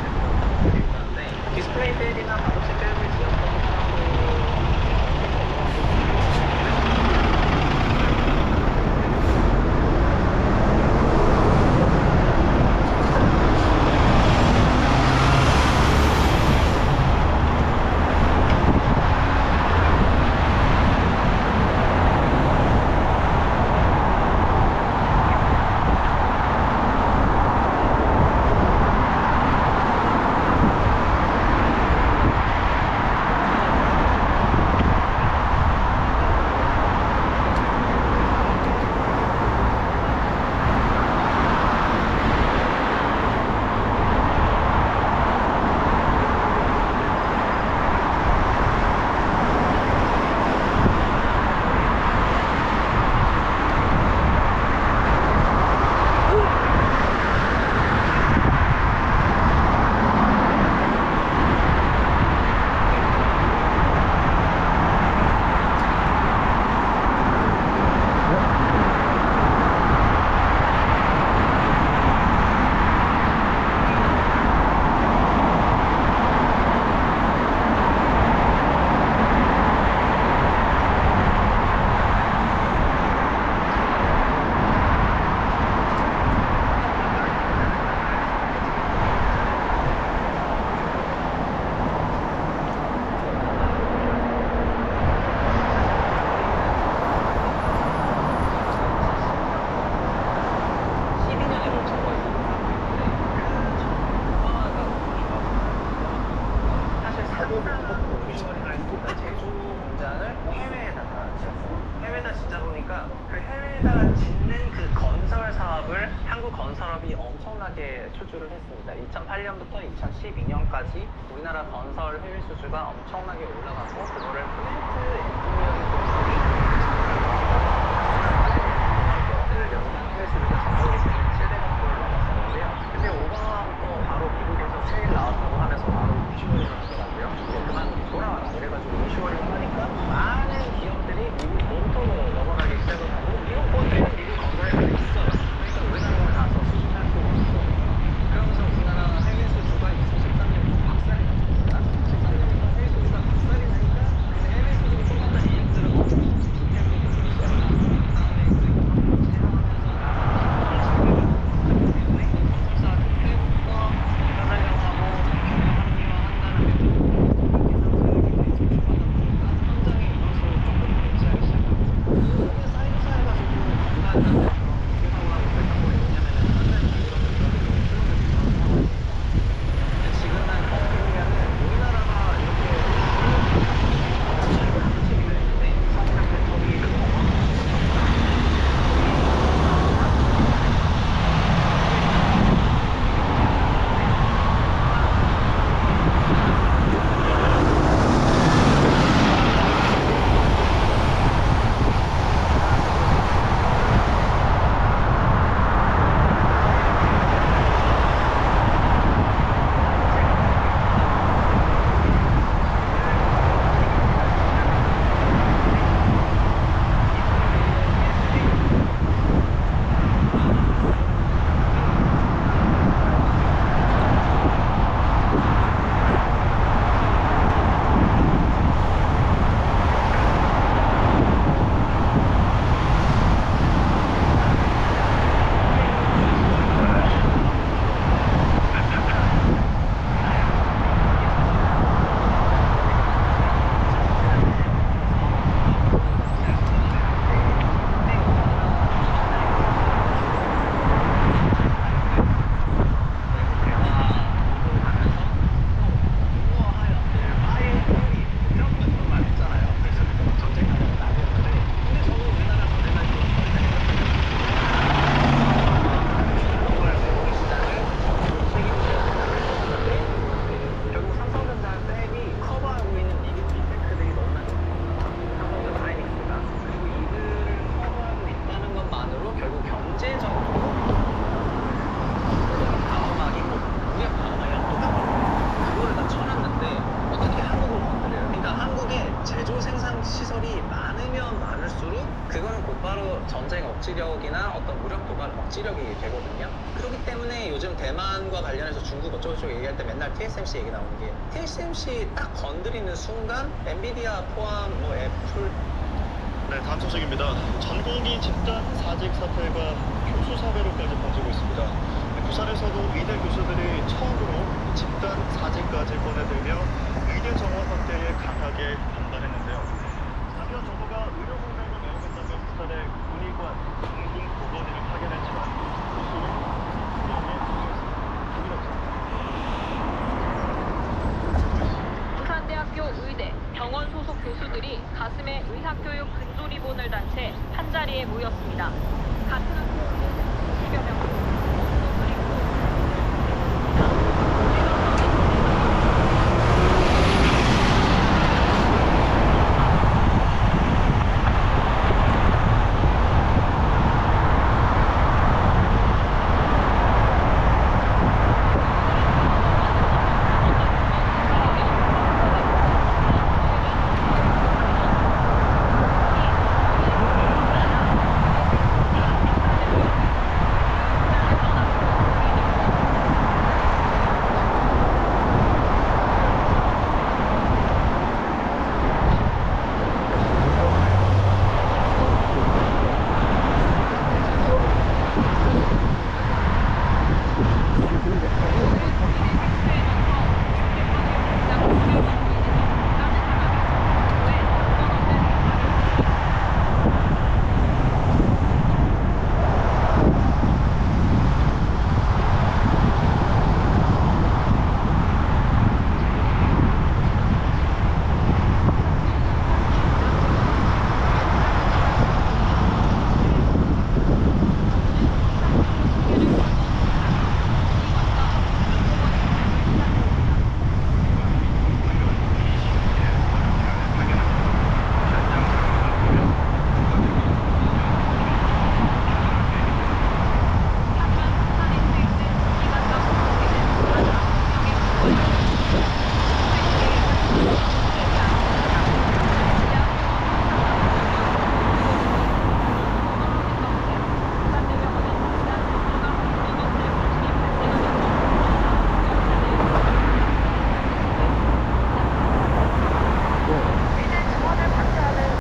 한국사람들이 디스플레이 벨이나 반도체 벨을 지었던 사람들 건설업이 엄청나게 수주를 했습니다. 2008년부터 2012년까지 우리나라 건설 해외 수주가 엄청나게 올라갔고 그거를 플랜트 엔지니어링 공司 연간 해외 수주가 전국에 700억 불을 넘었었는데요. 근데 오버함 또 바로 미국에서 세일 나왔다고 하면서 바로 이슈월링을 하더라고요. 이제 그만 돌아와라 그래가지고 이슈월링을 하니까 많은 기업들이 미국 본토로 넘어가기 시작을 하고 미국 본토에는 미국 건설회사가 있어요. 그러니까 우리나라로 가서 수주할 수가 없어. 그러면서 우리나라 해외 수주가 2013년부터 박살이 났습니다. 2013년부터 해외 수주가 박살이 나니까 그 해외 수주를 뽑았던 인력들은 주택도 들기 시작하고 다음에 그리고 한번 촬영하면서 AI와 관련해서 중국 어쩌고저쩌고 얘기할 때 맨날 TSMC 얘기 나오는 게 TSMC 딱 건드리는 순간 엔비디아 포함 뭐 애플 네, 다음 소식입니다. 전국이 집단 사직 사태가 교수 사회로까지 번지고 있습니다. 부산에서도 의대 교수들이 처음으로 집단 사직까지 꺼내들며 의대 정원 확대에 강하게